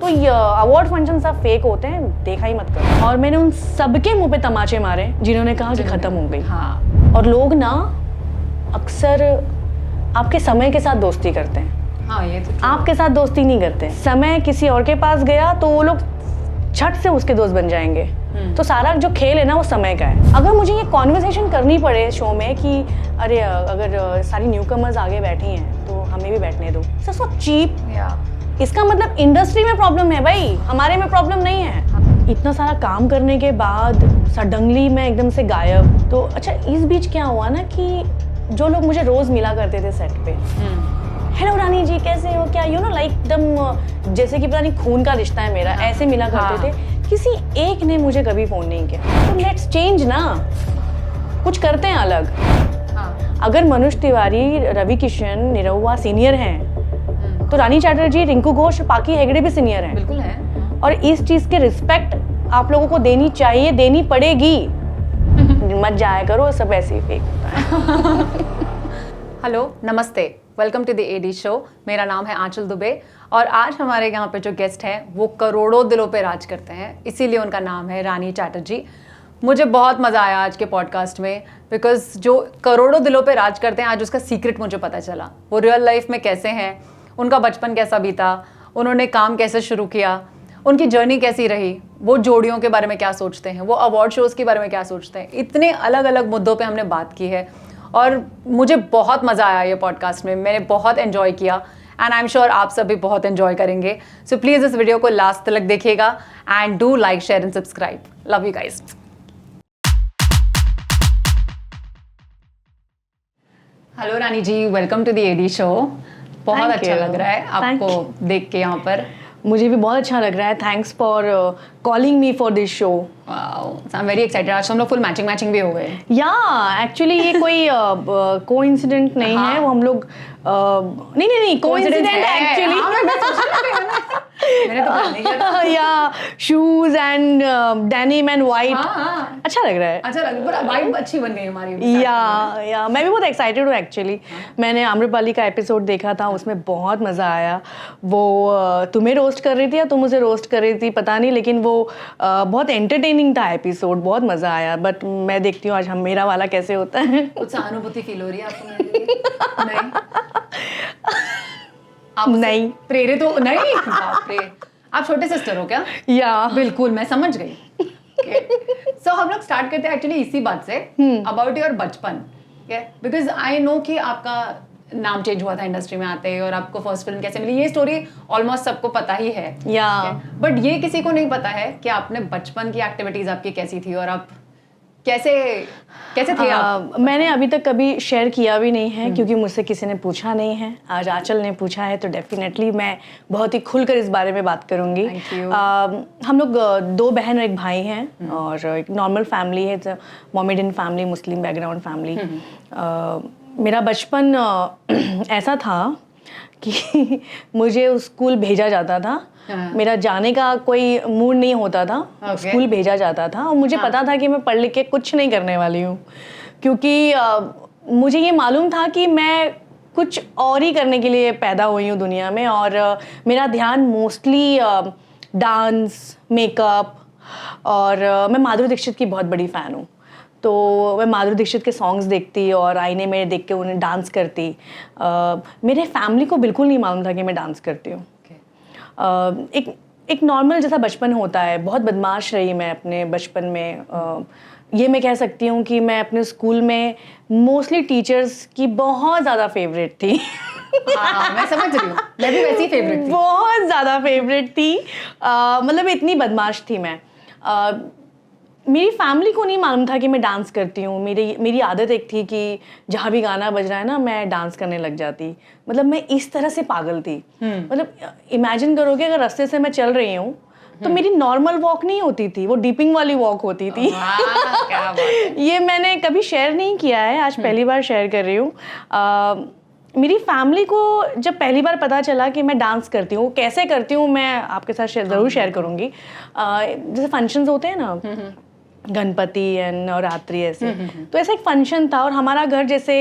कोई award function सब fake होते हैं, देखा ही मत करो। और मैंने उन सबके मुंह पे तमाचे मारे जिन्होंने कहा कि खत्म हो गई। हाँ। और लोग ना अक्सर आपके समय के साथ दोस्ती करते हैं। हाँ, ये तो आपके साथ दोस्ती नहीं करते। समय किसी और के पास गया तो वो लोग झट से उसके दोस्त बन जाएंगे। तो सारा जो खेल है ना वो समय का है। अगर मुझे ये कॉन्वर्सेशन करनी पड़े शो में कि अरे अगर सारी न्यूकमर्स आगे बैठी हैं तो हमें भी बैठने दो, सो चीप। इसका मतलब इंडस्ट्री में प्रॉब्लम है भाई, हमारे में प्रॉब्लम नहीं है। इतना सारा काम करने के बाद सडनली मैं एकदम से गायब। तो अच्छा, इस बीच क्या हुआ ना कि जो लोग मुझे रोज मिला करते थे सेट पे, हेलो रानी जी कैसे हो, क्या यू नो लाइक एकदम जैसे कि पता नहीं खून का रिश्ता है मेरा, ऐसे मिला करते थे। किसी एक ने मुझे कभी फोन नहीं किया। तो लेट्स चेंज ना, कुछ करते हैं अलग। अगर मनोज तिवारी, रवि किशन, निरहुआ सीनियर हैं तो रानी चैटर्जी, रिंकू घोष, पाकी हेगड़े भी सीनियर हैं। बिल्कुल है। और इस चीज के रिस्पेक्ट आप लोगों को देनी चाहिए, देनी पड़ेगी। मत जाया करो, सब ऐसे ही फेक होता है। हेलो, नमस्ते, welcome to the AD show. मेरा नाम है आंचल दुबे और आज हमारे यहाँ पे जो गेस्ट हैं वो करोड़ों दिलों पे राज करते हैं, इसीलिए उनका नाम है रानी चैटर्जी। मुझे बहुत मज़ा आया आज के पॉडकास्ट में, बिकॉज जो करोड़ों दिलों पे राज करते हैं आज उसका सीक्रेट मुझे पता चला। वो रियल लाइफ में कैसे हैं, उनका बचपन कैसा बीता, उन्होंने काम कैसे शुरू किया, उनकी जर्नी कैसी रही, वो जोड़ियों के बारे में क्या सोचते हैं, वो अवार्ड शोज़ के बारे में क्या सोचते हैं। इतने अलग अलग मुद्दों पे हमने बात की है और मुझे बहुत मज़ा आया ये पॉडकास्ट में। मैंने बहुत एंजॉय किया एंड आई एम श्योर आप सब भी बहुत एंजॉय करेंगे। सो प्लीज़ इस वीडियो को लास्ट तक देखिएगा and do like, share and subscribe. Love you guys. Hello Rani ji, welcome to the AD show. बहुत अच्छा लग रहा है आपको देख के यहाँ पर। मुझे भी बहुत अच्छा लग रहा है। Thanks for calling me for this show. I am very excited. आज हम लोग फुल मैचिंग भी हो गए। या एक्चुअली ये कोई कोइंसिडेंट नहीं है, वो हम लोग नहीं कोइंसिडेंट एक्चुअली। मैंने तो पहले किया। या shoes and denim and white. अच्छा लग रहा है। अच्छा लग रहा है, वाइब अच्छी बन गई हमारी। या मैं भी बहुत एक्साइटेड हूँ एक्चुअली। मैंने आम्रपाली का एपिसोड देखा था, उसमें बहुत मज़ा आया। वो तुम्हें रोस्ट कर रही थी या तुम मुझे रोस्ट कर रही थी पता नहीं, लेकिन वो बहुत एंटरटेनिंग था एपिसोड, बहुत मज़ा आया। बट मैं देखती हूँ आज हम मेरा वाला कैसे होता है। कुछ सहानुभूति फील हो रही है आपको मेरे लिए? नहीं, आप नहीं प्रेरित हो? नहीं, बाप रे, आप छोटे सिस्टर हो क्या? या बिल्कुल, मैं समझ गई। सो हम लोग स्टार्ट करते हैं एक्चुअली इसी बात से, अबाउट योर बचपन। बिकॉज आई नो कि आपका नाम चेंज हुआ था इंडस्ट्री में आते ही और आपको फर्स्ट फिल्म कैसे मिली, ये स्टोरी ऑलमोस्ट सबको पता ही है। बट ये किसी को नहीं पता है कि आपने बचपन की एक्टिविटीज आपकी कैसी थी और आप कैसे थे आप? मैंने अभी तक कभी शेयर किया भी नहीं है क्योंकि मुझसे किसी ने पूछा नहीं है। आज आंचल ने पूछा है तो डेफिनेटली मैं बहुत ही खुलकर इस बारे में बात करूंगी। हम लोग 2 बहन और 1 भाई हैं और एक नॉर्मल फैमिली है, मोमेडियन फैमिली, मुस्लिम बैकग्राउंड फैमिली। मेरा बचपन ऐसा था कि मुझे स्कूल भेजा जाता था। मेरा जाने का कोई मूड नहीं होता था, स्कूल भेजा जाता था और मुझे पता था कि मैं पढ़ लिख के कुछ नहीं करने वाली हूँ, क्योंकि मुझे ये मालूम था कि मैं कुछ और ही करने के लिए पैदा हुई हूँ दुनिया में। और मेरा ध्यान मोस्टली डांस, मेकअप, और मैं माधुरी दीक्षित की बहुत बड़ी फ़ैन हूँ। तो मैं माधुरी दीक्षित के सॉन्ग्स देखती और आईने में देख के उन्हें डांस करती। मेरे फैमिली को बिल्कुल नहीं मालूम था कि मैं डांस करती हूँ। एक नॉर्मल जैसा बचपन होता है। बहुत बदमाश रही मैं अपने बचपन में। ये मैं कह सकती हूँ कि मैं अपने स्कूल में मोस्टली टीचर्स की बहुत ज़्यादा फेवरेट थी। मैं समझ रही हूँ, मैं भी वैसी फेवरेट थी, बहुत ज़्यादा फेवरेट थी। मतलब इतनी बदमाश थी मैं। मेरी फैमिली को नहीं मालूम था कि मैं डांस करती हूँ। मेरी आदत एक थी कि जहाँ भी गाना बज रहा है ना, मैं डांस करने लग जाती। मतलब मैं इस तरह से पागल थी। मतलब इमेजिन करोगे अगर रास्ते से मैं चल रही हूँ तो मेरी नॉर्मल वॉक नहीं होती थी, वो डिपिंग वाली वॉक होती थी। क्या बात है। ये मैंने कभी शेयर नहीं किया है, आज पहली बार शेयर कर रही हूँ। मेरी फैमिली को जब पहली बार पता चला कि मैं डांस करती हूँ, कैसे करती हूँ मैं आपके साथ ज़रूर शेयर करूँगी। जैसे फंक्शंस होते हैं ना, गणपति एंड नवरात्रि ऐसे। तो ऐसा एक फंक्शन था और हमारा घर जैसे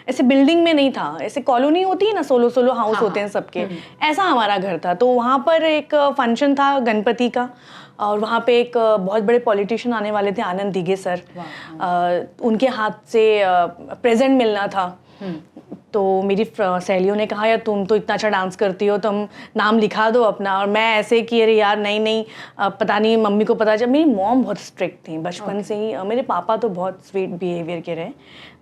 ऐसे बिल्डिंग में नहीं था, ऐसे कॉलोनी होती है ना, सोलो सोलो हाउस होते हैं सबके, ऐसा हमारा घर था। तो वहाँ पर एक फंक्शन था गणपति का और वहाँ पे एक बहुत बड़े पॉलिटिशियन आने वाले थे, आनंद दिघे सर। उनके हाथ से प्रेजेंट मिलना था। तो मेरी सहेलियों ने कहा यार तुम तो इतना अच्छा डांस करती हो, तुम नाम लिखा दो अपना। और मैं ऐसे कि अरे यार नहीं पता नहीं मम्मी को पता चला। मेरी मॉम बहुत स्ट्रिक्ट थी बचपन से ही। मेरे पापा तो बहुत स्वीट बिहेवियर के रहे,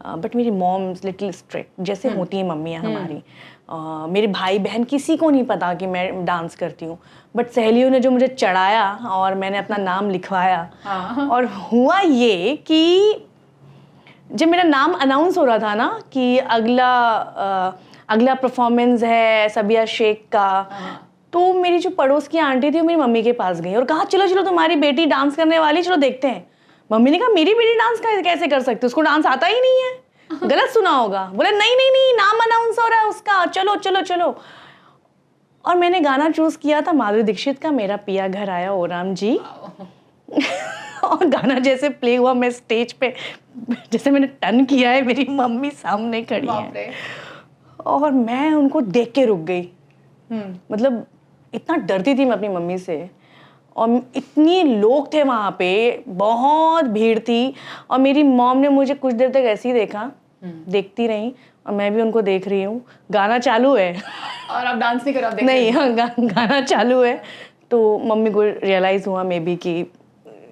बट मेरी मॉम लिटिल स्ट्रिक्ट, जैसे होती हैं मम्मियाँ हमारी। मेरे भाई बहन किसी को नहीं पता कि मैं डांस करती हूँ, बट सहेलियों ने जो मुझे चढ़ाया और मैंने अपना नाम लिखवाया। और हुआ ये कि जब मेरा नाम अनाउंस हो रहा था ना कि अगला परफॉर्मेंस है सबिया शेख का, तो मेरी जो पड़ोस की आंटी थी वो मेरी मम्मी के पास गई और कहा चलो चलो तुम्हारी बेटी डांस करने वाली, चलो देखते हैं। मम्मी ने कहा मेरी बेटी डांस कैसे कर सकती, उसको डांस आता ही नहीं है, गलत सुना होगा। बोले नहीं नाम अनाउंस हो रहा है उसका, चलो चलो चलो। और मैंने गाना चूज किया था माधुरी दीक्षित का, मेरा पिया घर आया ओ राम जी। और गाना जैसे प्ले हुआ, मैं स्टेज पे जैसे मैंने टर्न किया है, मेरी मम्मी सामने खड़ी है और मैं उनको देख के रुक गई। मतलब इतना डरती थी मैं अपनी मम्मी से, और इतनी लोग थे वहाँ पे, बहुत भीड़ थी। और मेरी मॉम ने मुझे कुछ देर तक ऐसे ही देखा, देखती रही और मैं भी उनको देख रही हूँ। गाना चालू है और आप डांस नहीं कर रहे? नहीं, हाँ गाना चालू है। तो मम्मी को रियलाइज हुआ मे बी कि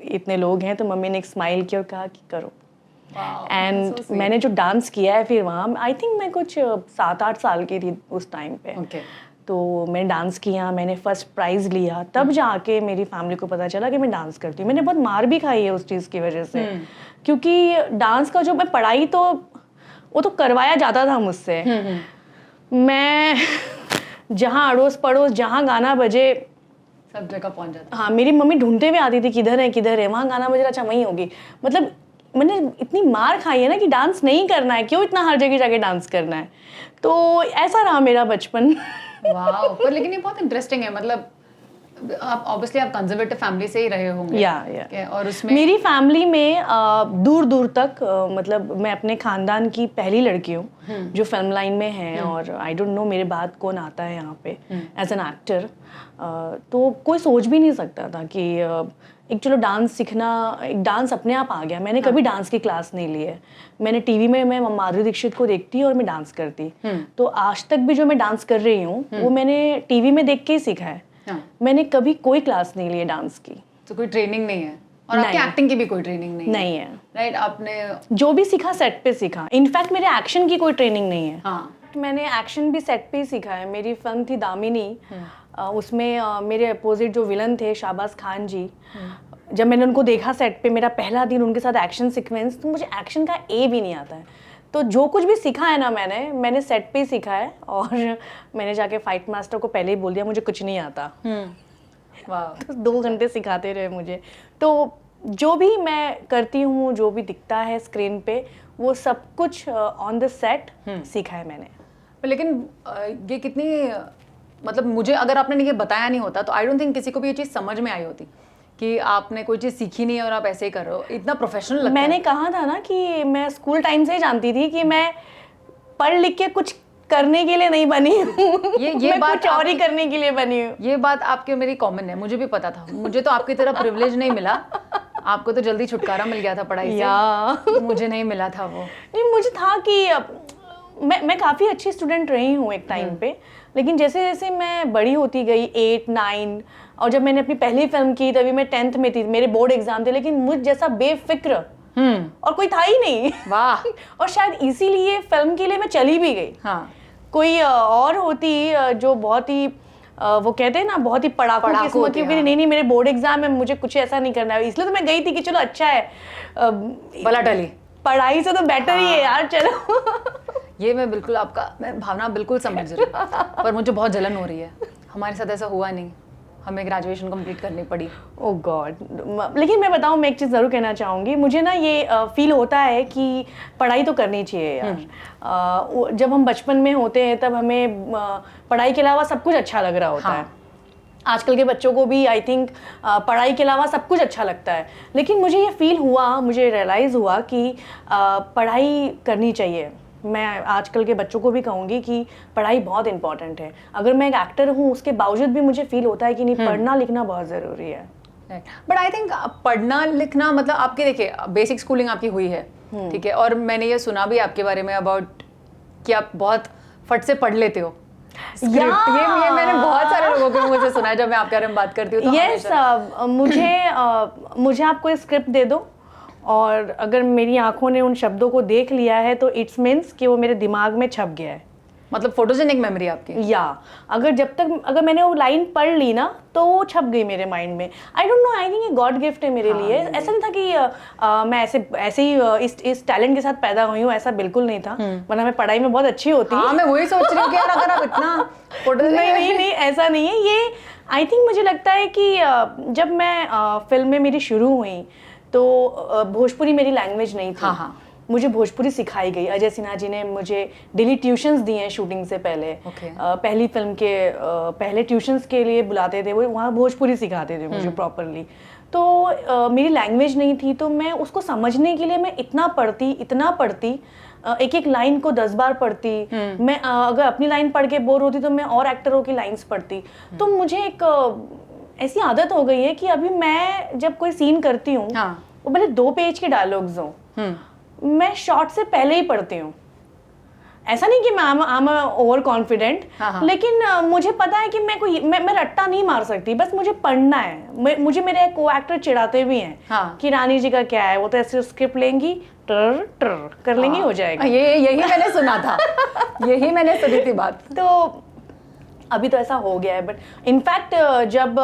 इतने लोग हैं, तो मम्मी ने एक स्माइल किया और कहा कि करो। एंड मैंने जो डांस किया है फिर वहाँ, आई थिंक मैं कुछ 7-8 साल की थी उस टाइम पे। तो मैंने डांस किया, मैंने फर्स्ट प्राइज लिया, तब जाके मेरी फैमिली को पता चला कि मैं डांस करती हूँ। मैंने बहुत मार भी खाई है उस चीज़ की वजह से, क्योंकि डांस का जो मैं पढ़ाई तो वो तो करवाया जाता था मुझसे। मैं जहाँ अड़ोस पड़ोस जहाँ गाना बजे सब जगह पहुंच जाता। हाँ, मेरी मम्मी ढूंढते हुए आती थी किधर है, वहाँ गाना बज रहा, अच्छा वहीं होगी। मतलब मैंने इतनी मार खाई है ना कि डांस नहीं करना है, क्यों इतना हर जगह जाके डांस करना है। तो ऐसा रहा मेरा बचपन। वाह, पर लेकिन ये बहुत इंटरेस्टिंग है। मतलब आप ऑब्वियसली आप कंजर्वेटिव फैमिली से ही रहे होंगे। या और उसमें मेरी फैमिली में दूर दूर तक मतलब मैं अपने खानदान की पहली लड़की हूँ जो फिल्म लाइन में है। और आई डोंट नो मेरे बाद कौन आता है यहाँ पे एज एन एक्टर। तो कोई सोच भी नहीं सकता था कि एक चलो डांस सीखना, एक डांस अपने आप आ गया। मैंने कभी डांस की क्लास नहीं ली है। मैंने टीवी में मैं माधुरी दीक्षित को देखती और मैं डांस करती। तो आज तक भी जो मैं डांस कर रही हूँ वो मैंने टीवी में देख के ही सीखा है। मैंने कभी कोई क्लास नहीं ली है डांस की। तो कोई ट्रेनिंग नहीं है? और आपकी एक्टिंग की भी कोई ट्रेनिंग नहीं है? राइट, आपने जो भी सीखा सेट पे सीखा। इनफैक्ट मेरे एक्शन की कोई ट्रेनिंग नहीं है। हाँ, मैंने एक्शन भी सेट पे ही सीखा है। मेरी फिल्म थी दामिनी, उसमें मेरे अपोजिट जो विलन थे शाहबाज खान जी, जब मैंने उनको देखा सेट पे, मेरा पहला दिन उनके साथ एक्शन सीक्वेंस, तो मुझे एक्शन का ए भी नहीं आता है। तो जो कुछ भी सीखा है ना मैंने सेट पे ही सीखा है। और मैंने जाके फाइट मास्टर को पहले ही बोल दिया मुझे कुछ नहीं आता। वाह। तो 2 घंटे सिखाते रहे मुझे। तो जो भी मैं करती हूँ, जो भी दिखता है स्क्रीन पे, वो सब कुछ ऑन द सेट सीखा है मैंने। लेकिन ये कितनी, मतलब मुझे अगर आपने ये बताया नहीं होता तो आई डोंट थिंक किसी को भी ये चीज़ समझ में आई होती कि आपने कोई चीज़ सीखी नहीं है और आप ऐसे ही कर रहे हो। इतना प्रोफेशनल लगता है। मैंने कहा था ना कि मैं स्कूल टाइम से ही जानती थी कि मैं पढ़ लिख के कुछ करने के लिए नहीं बनी हूँ। ये बात कुछ और ही करने के लिए बनी हूँ। ये बात आपके मेरी कॉमन है, मुझे भी पता था। मुझे तो आपकी तरह प्रिविलेज नहीं मिला। आपको तो जल्दी छुटकारा मिल गया था पढ़ाई से, मुझे नहीं मिला था वो। नहीं, मुझे था कि मैं काफ़ी अच्छी स्टूडेंट रही हूँ एक टाइम पे, लेकिन जैसे जैसे मैं बड़ी होती गई 8, 9, और जब मैंने अपनी पहली फिल्म की तभी मैं 10th में थी, मेरे बोर्ड एग्जाम थे, लेकिन मुझ जैसा बेफिक्र और कोई था ही नहीं। वाह। और शायद इसीलिए फिल्म के लिए मैं चली भी गई। हाँ। कोई और होती जो बहुत ही वो कहते हैं ना बहुत ही पढ़ाकू किस्म की, नहीं मेरे बोर्ड एग्जाम में मुझे कुछ ऐसा नहीं करना है, इसलिए तो मैं गई थी कि चलो अच्छा है भला टली, पढ़ाई से तो बेटर ही है यार, चलो। ये मैं बिल्कुल मैं भावना बिल्कुल समझ रही हूँ, पर मुझे बहुत जलन हो रही है। हमारे साथ ऐसा हुआ नहीं, हमें ग्रेजुएशन कंप्लीट करनी पड़ी। ओह गॉड। लेकिन मैं बताऊँ, मैं एक चीज़ ज़रूर कहना चाहूँगी, मुझे ना ये फील होता है कि पढ़ाई तो करनी चाहिए यार। जब हम बचपन में होते हैं तब हमें पढ़ाई के अलावा सब कुछ अच्छा लग रहा होता है। आजकल के बच्चों को भी आई थिंक पढ़ाई के अलावा सब कुछ अच्छा लगता है, लेकिन मुझे ये फील हुआ, मुझे रियलाइज़ हुआ कि पढ़ाई करनी चाहिए। मैं आजकल के बच्चों को भी कहूँगी कि पढ़ाई बहुत इंपॉर्टेंट है। अगर मैं एक एक्टर हूँ उसके बावजूद भी मुझे फील होता है कि नहीं, पढ़ना लिखना बहुत ज़रूरी है। बट आई थिंक पढ़ना लिखना मतलब आपके, देखिए बेसिक स्कूलिंग आपकी हुई है, ठीक है, और मैंने ये सुना भी आपके बारे में अबाउट कि आप बहुत फट से पढ़ लेते हो। ये मैंने बहुत सारे लोगों के मुझे सुना है जब मैं आपके बारे में बात करती हूँ। यस, मुझे आप कोई स्क्रिप्ट दे दो और अगर मेरी आंखों ने उन शब्दों को देख लिया है तो इट्स मीन्स कि वो मेरे दिमाग में छप गया है। मतलब फोटोजेनिक मेमोरी आपकी। या अगर मैंने वो लाइन पढ़ ली ना तो वो छप गई मेरे माइंड में। आई डोंट नो, आई थिंक ये गॉड गिफ्ट है मेरे लिए। ऐसा नहीं था कि मैं ऐसे ही इस टैलेंट के साथ पैदा हुई हूँ, ऐसा बिल्कुल नहीं था, वरना मैं पढ़ाई में बहुत अच्छी होती। हाँ, मैं वही सोच रही हूँ कि यार अगर आप इतना नहीं, ऐसा नहीं है। ये आई थिंक मुझे लगता है कि जब मैं फिल्म में मेरी शुरू हुई तो भोजपुरी मेरी लैंग्वेज नहीं थी। हाँ। मुझे भोजपुरी सिखाई गई। अजय सिन्हा जी ने मुझे डेली ट्यूशन्स दिए हैं शूटिंग से पहले। पहली फिल्म के पहले ट्यूशन्स के लिए बुलाते थे, वो वहाँ भोजपुरी सिखाते थे मुझे प्रॉपरली। तो मेरी लैंग्वेज नहीं थी, तो मैं उसको समझने के लिए मैं इतना पढ़ती, एक एक लाइन को 10 बार पढ़ती। मैं अगर अपनी लाइन पढ़ के बोर होती तो मैं और एक्टरों की लाइन्स पढ़ती। तो मुझे एक ऐसी आदत हो गई है कि अभी मैं जब कोई सीन करती हूँ, वो भले 2 पेज के डायलॉग्स हों, मैं शॉर्ट से पहले ही पढ़ती हूँ। ऐसा नहीं कि मैं ओवर कॉन्फिडेंट, लेकिन मुझे पता है कि मैं रट्टा नहीं मार सकती, बस मुझे पढ़ना है। मुझे मेरे को एक्टर चिढ़ाते भी हैं कि रानी जी का क्या है, वो तो ऐसे स्क्रिप्ट लेंगी, टर कर लेंगी, हो जाएगा। यही मैंने सुना था। यही मैंने सुनी थी बात। तो अभी तो ऐसा हो गया है। बट इनफैक्ट जब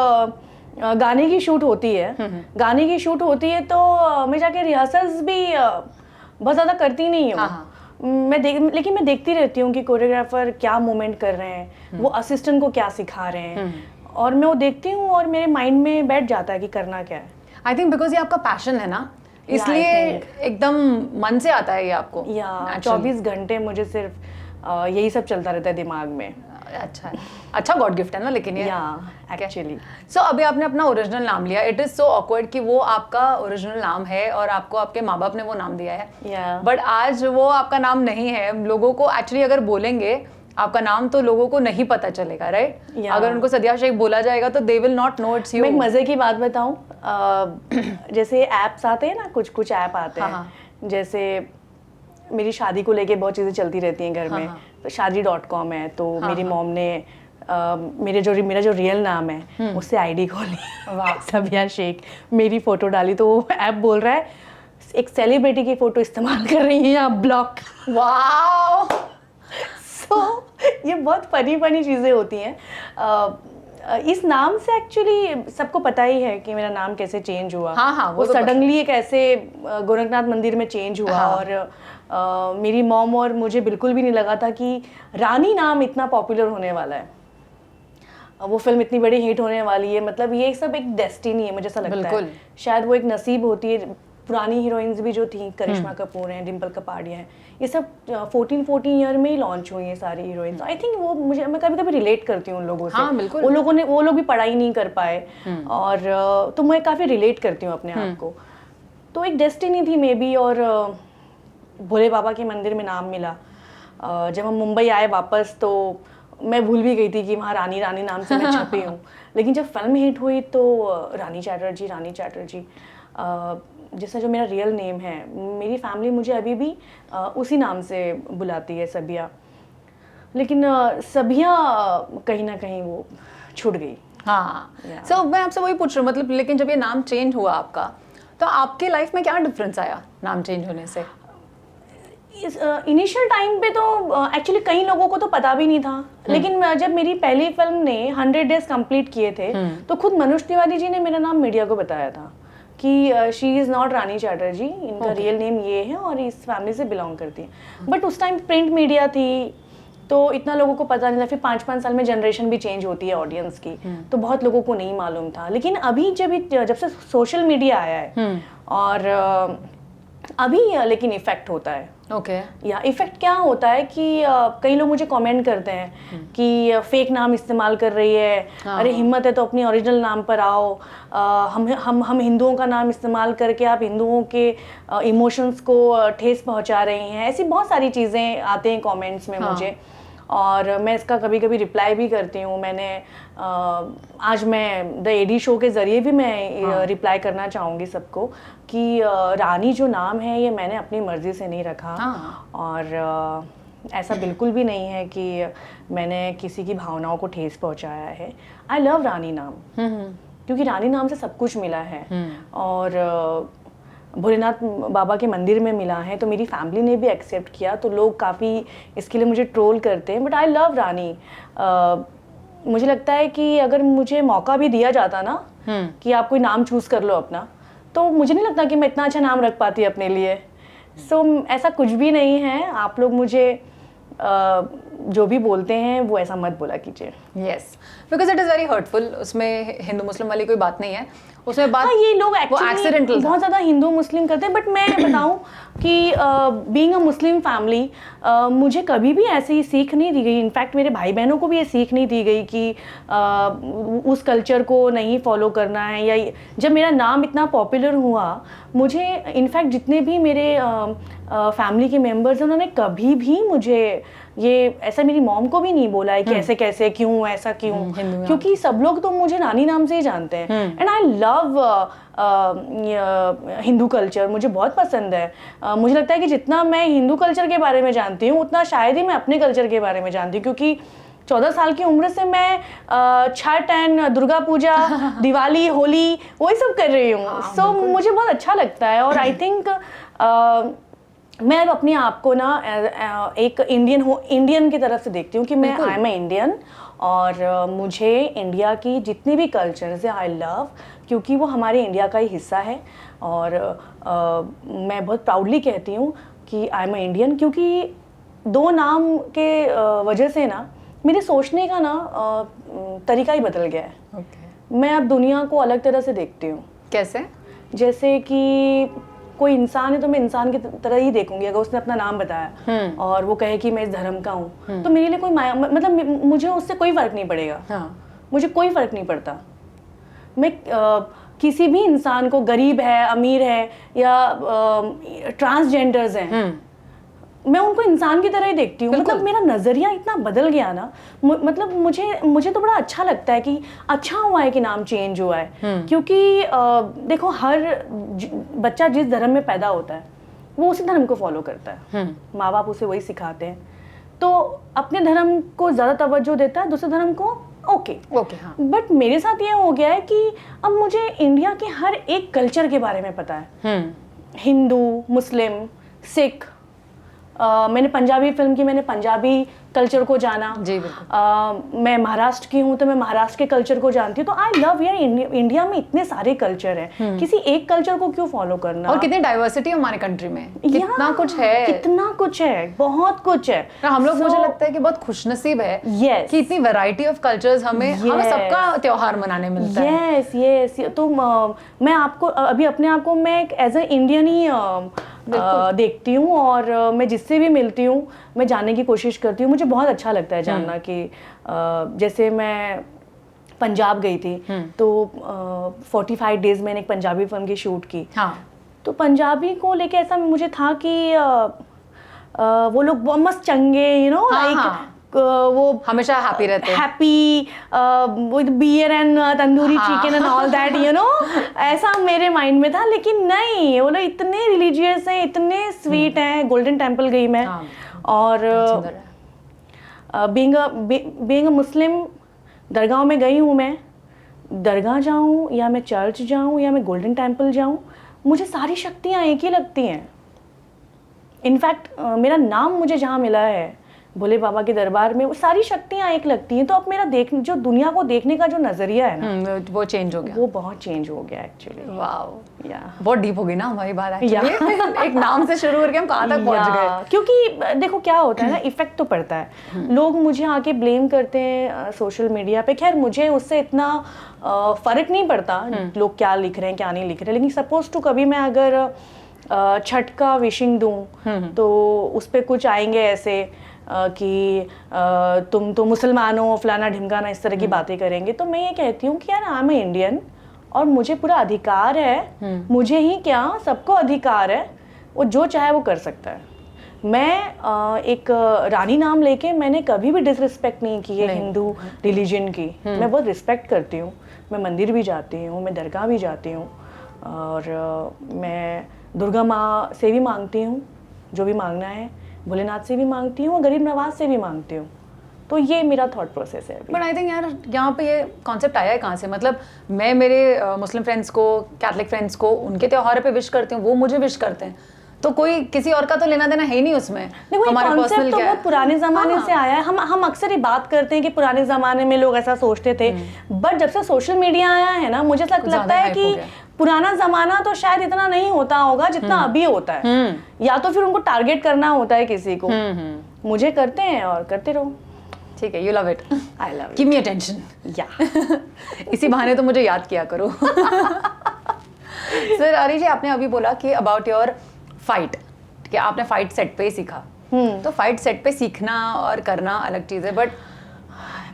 गाने की शूट होती है तो मैं जाके रिहर्सल्स भी बहुत ज़्यादा करती नहीं हूँ। लेकिन मैं देखती रहती हूँ कि कोरियोग्राफर क्या मूवमेंट कर रहे हैं, वो असिस्टेंट को क्या सिखा रहे हैं, और मैं वो देखती हूँ और मेरे माइंड में बैठ जाता है कि करना क्या है। आई थिंक बिकॉज ये आपका पैशन है ना, इसलिए एकदम मन से आता है ये आपको। 24 घंटे मुझे सिर्फ यही सब चलता रहता है दिमाग में। अच्छा गॉड गिफ्ट है ना, लेकिन ये एक्चुअली। सो अभी आपने अपना ओरिजिनल नाम लिया, इट इज सो ऑकवर्ड कि वो आपका ओरिजिनल नाम है और आपको आपके माँ बाप ने वो नाम दिया है, बट आज वो आपका नाम नहीं है। लोगों को एक्चुअली अगर बोलेंगे आपका नाम तो लोगों को नहीं पता चलेगा, राइट? अगर उनको सदिया शेख बोला जाएगा तो they will not know it's you. मैं एक मजे की बात बताऊं, जैसे ऐप्स आते हैं ना, कुछ ऐप आते हैं, जैसे मेरी शादी को लेके बहुत चीज़ें चलती रहती हैं घर में। तो शादी.com है, तो मेरी मॉम ने मेरा जो रियल नाम है उससे आईडी खोली, सबिया शेख, मेरी फोटो डाली, तो वो ऐप बोल रहा है एक सेलिब्रिटी की फोटो इस्तेमाल कर रही है आप, ब्लॉक। वाओ। सो ये बहुत फनी चीज़ें होती हैं। इस नाम से एक्चुअली सबको पता ही है कि मेरा नाम कैसे चेंज हुआ। वो सडनली एक ऐसे गोरखनाथ मंदिर में चेंज हुआ। और मेरी मॉम और मुझे बिल्कुल भी नहीं लगा था कि रानी नाम इतना पॉपुलर होने वाला है, वो फिल्म इतनी बड़ी हिट होने वाली है। मतलब ये सब एक डेस्टिनी है, मुझे ऐसा लगता है। शायद वो एक नसीब होती है। पुरानी हीरोइंस भी जो थी, करिश्मा कपूर हैं, डिम्पल कपाड़िया हैं, ये सब 14 ईयर में ही लॉन्च हुई हैं सारी हीरोइंस। आई थिंक वो मैं कभी रिलेट करती हूँ उन लोगों से। वो लोग भी पढ़ाई नहीं कर पाए, और तो मैं काफ़ी रिलेट करती हूँ अपने आप को। तो एक डेस्टिनी थी मे बी। और भोले बाबा के मंदिर में नाम मिला। जब हम मुंबई आए वापस तो मैं भूल भी गई थी कि वहाँ रानी नाम से मैं छपी हूँ। लेकिन जब फिल्म हिट हुई तो रानी चैटर्जी जैसा जो मेरा रियल नेम है, मेरी फैमिली मुझे अभी भी उसी नाम से बुलाती है, सबिया। लेकिन सबिया कहीं ना कहीं वो छूट गई। सो मैं आपसे वही पूछ रही हूँ, मतलब लेकिन जब ये नाम चेंज हुआ आपका, तो आपके लाइफ में क्या डिफरेंस आया नाम चेंज होने से? इनिशियल टाइम पे तो एक्चुअली कई लोगों को तो पता भी नहीं था। लेकिन जब मेरी पहली फिल्म ने 100 डेज कंप्लीट किए थे, तो खुद मनोज तिवारी जी ने मेरा नाम मीडिया को बताया था कि शी इज़ नॉट रानी चैटर्जी, इनका रियल नेम ये है और इस फैमिली से बिलोंग करती है। बट उस टाइम प्रिंट मीडिया थी तो इतना लोगों को पता नहीं था। फिर 5-5 साल में जनरेशन भी चेंज होती है ऑडियंस की, तो बहुत लोगों को नहीं मालूम था। लेकिन अभी जब से सोशल मीडिया आया है और अभी लेकिन इफेक्ट होता है। ओके। या इफेक्ट क्या होता है कि कई लोग मुझे कमेंट करते हैं कि फेक नाम इस्तेमाल कर रही है, अरे हिम्मत है तो अपनी ओरिजिनल नाम पर आओ, हम हिंदुओं का नाम इस्तेमाल करके आप हिंदुओं के इमोशंस को ठेस पहुंचा रही हैं। ऐसी बहुत सारी चीज़ें आते हैं कमेंट्स में मुझे, और मैं इसका कभी कभी रिप्लाई भी करती हूँ। मैंने आज मैं द एडी शो के ज़रिए भी मैं रिप्लाई करना चाहूँगी सबको कि रानी जो नाम है ये मैंने अपनी मर्ज़ी से नहीं रखा, और ऐसा बिल्कुल भी नहीं है कि मैंने किसी की भावनाओं को ठेस पहुँचाया है। आई लव रानी नाम, क्योंकि रानी नाम से सब कुछ मिला है, और भोलेनाथ बाबा के मंदिर में मिला है, तो मेरी फैमिली ने भी एक्सेप्ट किया, तो लोग काफ़ी इसके लिए मुझे ट्रोल करते हैं, बट आई लव रानी। मुझे लगता है कि अगर मुझे मौका भी दिया जाता ना कि आप कोई नाम चूज़ कर लो अपना, तो मुझे नहीं लगता कि मैं इतना अच्छा नाम रख पाती अपने लिए। सो ऐसा कुछ भी नहीं है, आप लोग मुझे जो भी बोलते हैं वो ऐसा मत बोला कीजिए। Yes, because it is very hurtful. उसमें हिंदू मुस्लिम वाली कोई बात नहीं है, उसमें बात ये लोग एक्चुअली बहुत ज़्यादा हिंदू मुस्लिम करते हैं, बट मैं बताऊं कि बीइंग अ मुस्लिम फैमिली मुझे कभी भी ऐसी सीख नहीं दी गई। इनफैक्ट मेरे भाई बहनों को भी ये सीख नहीं दी गई कि उस कल्चर को नहीं फॉलो करना है। या जब मेरा नाम इतना पॉपुलर हुआ, मुझे इनफैक्ट जितने भी मेरे फैमिली के मेम्बर्स हैं उन्होंने कभी भी मुझे ये ऐसा, मेरी मॉम को भी नहीं बोला है कि ऐसे कैसे, क्यों ऐसा, क्यों, क्योंकि सब लोग तो मुझे रानी नाम से ही जानते हैं। And I love Hindu culture, मुझे बहुत पसंद है। मुझे लगता है कि जितना मैं हिंदू कल्चर के बारे में जानती हूँ उतना शायद ही मैं अपने कल्चर के बारे में जानती हूँ, क्योंकि 14 साल की उम्र से मैं छठ एंड दुर्गा पूजा, दिवाली, होली वही सब कर रही हूँ। सो मुझे बहुत अच्छा लगता है, और आई थिंक मैं अब अपने आप को ना एक इंडियन की तरफ से देखती हूँ कि मैं आई एम ए इंडियन, और मुझे इंडिया की जितनी भी कल्चर्स है आई लव, क्योंकि वो हमारे इंडिया का ही हिस्सा है। और मैं बहुत प्राउडली कहती हूँ कि आई एम ए इंडियन, क्योंकि 2 नाम के वजह से ना मेरे सोचने का ना तरीका ही बदल गया है। मैं अब दुनिया को अलग तरह से देखती हूँ। कैसे? जैसे कि कोई इंसान है तो मैं इंसान की तरह ही देखूंगी। अगर उसने अपना नाम बताया और वो कहे कि मैं इस धर्म का हूँ, तो मेरे लिए कोई मतलब मुझे उससे कोई फर्क नहीं पड़ेगा। मुझे कोई फर्क नहीं पड़ता। मैं किसी भी इंसान को, गरीब है, अमीर है, या ट्रांसजेंडर्स हैं, मैं उनको इंसान की तरह ही देखती हूँ। मतलब मेरा नज़रिया इतना बदल गया ना, मतलब मुझे तो बड़ा अच्छा लगता है कि अच्छा हुआ है कि नाम चेंज हुआ है। क्योंकि देखो, हर बच्चा जिस धर्म में पैदा होता है वो उसी धर्म को फॉलो करता है, माँ बाप उसे वही सिखाते हैं, तो अपने धर्म को ज़्यादा तवज्जो देता है, दूसरे धर्म को ओके। बट मेरे साथ ये हो गया है कि अब मुझे इंडिया के हर एक कल्चर के बारे में पता है। हिंदू, मुस्लिम, सिख, मैंने पंजाबी फिल्म की, मैंने पंजाबी कल्चर को जाना। जी बिल्कुल। मैं महाराष्ट्र की हूँ तो मैं महाराष्ट्र के कल्चर को जानती हूँ। तो आई लव यार, इंडिया में इतने सारे कल्चर हैं, किसी एक कल्चर को क्यों फॉलो करना। और कितनी डाइवर्सिटी है हमारे कंट्री में, कितना कुछ है, कितना कुछ है, बहुत कुछ है। हम लोग, मुझे लगता है कि बहुत खुशनसीब है कि इतनी वैरायटी ऑफ कल्चर्स हमें सबका त्योहार मनाने मिलता है। यस। तो मैं आपको अभी अपने आप को मैं एज ए इंडियन ही देखती हूँ, और मैं जिससे भी मिलती हूँ मैं जानने की कोशिश करती हूँ। मुझे बहुत अच्छा लगता है जानना कि जैसे मैं पंजाब गई थी, तो 45 डेज मैंने एक पंजाबी फिल्म की शूट की। तो पंजाबी को लेके ऐसा मुझे था कि वो लोग बहुत मस्त चंगे, लाइक वो हमेशा हैप्पी रहते हैं, happy with beer and tandoori chicken and all that, ऐसा मेरे माइंड में था। लेकिन नहीं, वो लोग इतने रिलीजियस हैं, इतने स्वीट हैं। गोल्डन टेम्पल गई मैं, और बीइंग अ मुस्लिम दरगाह में गई हूँ। मैं दरगाह जाऊँ या मैं चर्च जाऊँ या मैं गोल्डन टेम्पल जाऊँ, मुझे सारी शक्तियाँ एक ही लगती हैं। इनफैक्ट मेरा नाम मुझे जहाँ मिला है भोले बाबा के दरबार में, वो सारी शक्तियाँ एक लगती हैं। तो अब मेरा जो दुनिया को देखने का जो नजरिया है ना, वो चेंज हो गया, वो बहुत चेंज हो गया एक्चुअली। वाओ, बहुत डीप हो गई ना हमारी बात एक्चुअली। एक नाम से शुरू करके हम कहाँ तक पहुँच गए। क्योंकि देखो क्या होता है ना, इफेक्ट तो पड़ता है। लोग मुझे आके ब्लेम करते हैं सोशल मीडिया पे। खैर मुझे उससे इतना फर्क नहीं पड़ता लोग क्या लिख रहे हैं क्या नहीं लिख रहे हैं, लेकिन सपोज टू कभी मैं अगर छठ का विशिंग दूं तो उस पे कुछ आएंगे ऐसे कि तुम तो मुसलमान हो, फलाना ढिमकाना, इस तरह की बातें करेंगे। तो मैं ये कहती हूँ कि यार आई एम इंडियन और मुझे पूरा अधिकार है, मुझे ही क्या सबको अधिकार है, वो जो चाहे वो कर सकता है। मैं एक रानी नाम लेके मैंने कभी भी डिसरिस्पेक्ट नहीं की है हिंदू रिलीजन की। मैं बहुत रिस्पेक्ट करती हूँ, मैं मंदिर भी जाती हूँ, मैं दरगाह भी जाती हूँ और मैं दुर्गा माँ से भी मांगती हूँ जो भी मांगना है, भोलेनाथ से भी मांगती हूँ और गरीब नवाज से भी मांगती हूँ। तो ये मेरा थॉट प्रोसेस है। बट आई थिंक यार यहाँ पे ये कॉन्सेप्ट आया है कहाँ से? मतलब मैं मेरे मुस्लिम फ्रेंड्स को, कैथलिक फ्रेंड्स को उनके त्योहार पे विश करती हूँ, वो मुझे विश करते हैं, तो कोई किसी और का तो लेना देना है ही नहीं उसमें। हमारा कॉन्सेप्ट तो बहुत पुराने ज़माने से आया है। हम अक्सर ये बात करते हैं कि पुराने ज़माने में लोग ऐसा सोचते थे, बट जब से सोशल मीडिया आया है ना, मुझे लगता है कि पुराना ज़माना तो शायद इतना नहीं होता होगा जितना अभी होता है। या तो फिर उनको टारगेट करना होता है किसी को। मुझे करते हैं और करते रहो। ठीक है, you love it, I love it, give me attention. या इसी बहाने तो मुझे याद किया करो। सर रानी जी, आपने अभी बोला कि अबाउट योर फाइट, कि आपने फाइट सेट पे ही सीखा। तो फाइट सेट पे सीखना और करना अलग चीज़ है, बट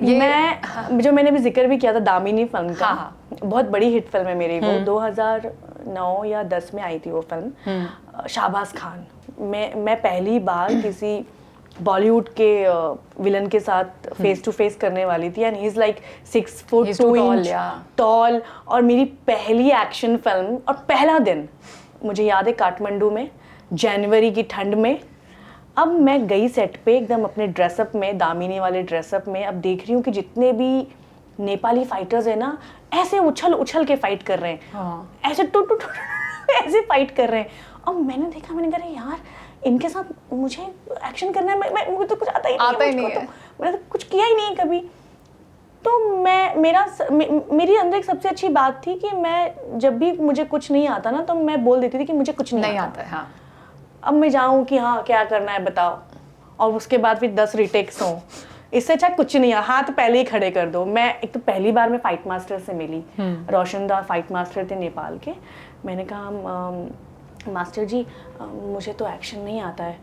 जो मैंने भी जिक्र भी किया था दामिनी फिल्म का, बहुत बड़ी हिट फिल्म है मेरी वो। 2009 या 10 में आई थी वो फिल्म। शाहबाज खान, मैं पहली बार किसी बॉलीवुड के विलन के साथ फेस टू फेस करने वाली थी and he is like 6 foot 2 inch toll. और मेरी पहली एक्शन फिल्म और पहला दिन मुझे याद है, काठमांडू में जनवरी की ठंड में। अब मैं गई सेट पे एकदम अपने ड्रेसअप में, दामिनी वाले ड्रेसअप में। अब देख रही हूँ कि जितने भी नेपाली फाइटर्स हैं ना, ऐसे उछल उछल के फाइट कर रहे हैं, ऐसे टू टू ऐसे फाइट कर रहे हैं। अब मैंने देखा, मैंने कहा यार इनके साथ मुझे एक्शन करना है, मुझे तो कुछ आता ही नहीं है, मैंने तो कुछ किया ही नहीं कभी। तो मेरी अंदर एक सबसे अच्छी बात थी कि मैं जब भी मुझे कुछ नहीं आता ना, तो मैं बोल देती थी कि मुझे कुछ नहीं आता है। हाँ, अब मैं जाऊँ कि हाँ क्या करना है बताओ, और उसके बाद फिर 10 रिटेक्स हों, इससे अच्छा कुछ नहीं है। हाथ पहले ही खड़े कर दो। मैं एक तो पहली बार मैं फाइट मास्टर से मिली, रोशनदा फाइट मास्टर थे नेपाल के। मैंने कहा मास्टर जी मुझे तो एक्शन नहीं आता है।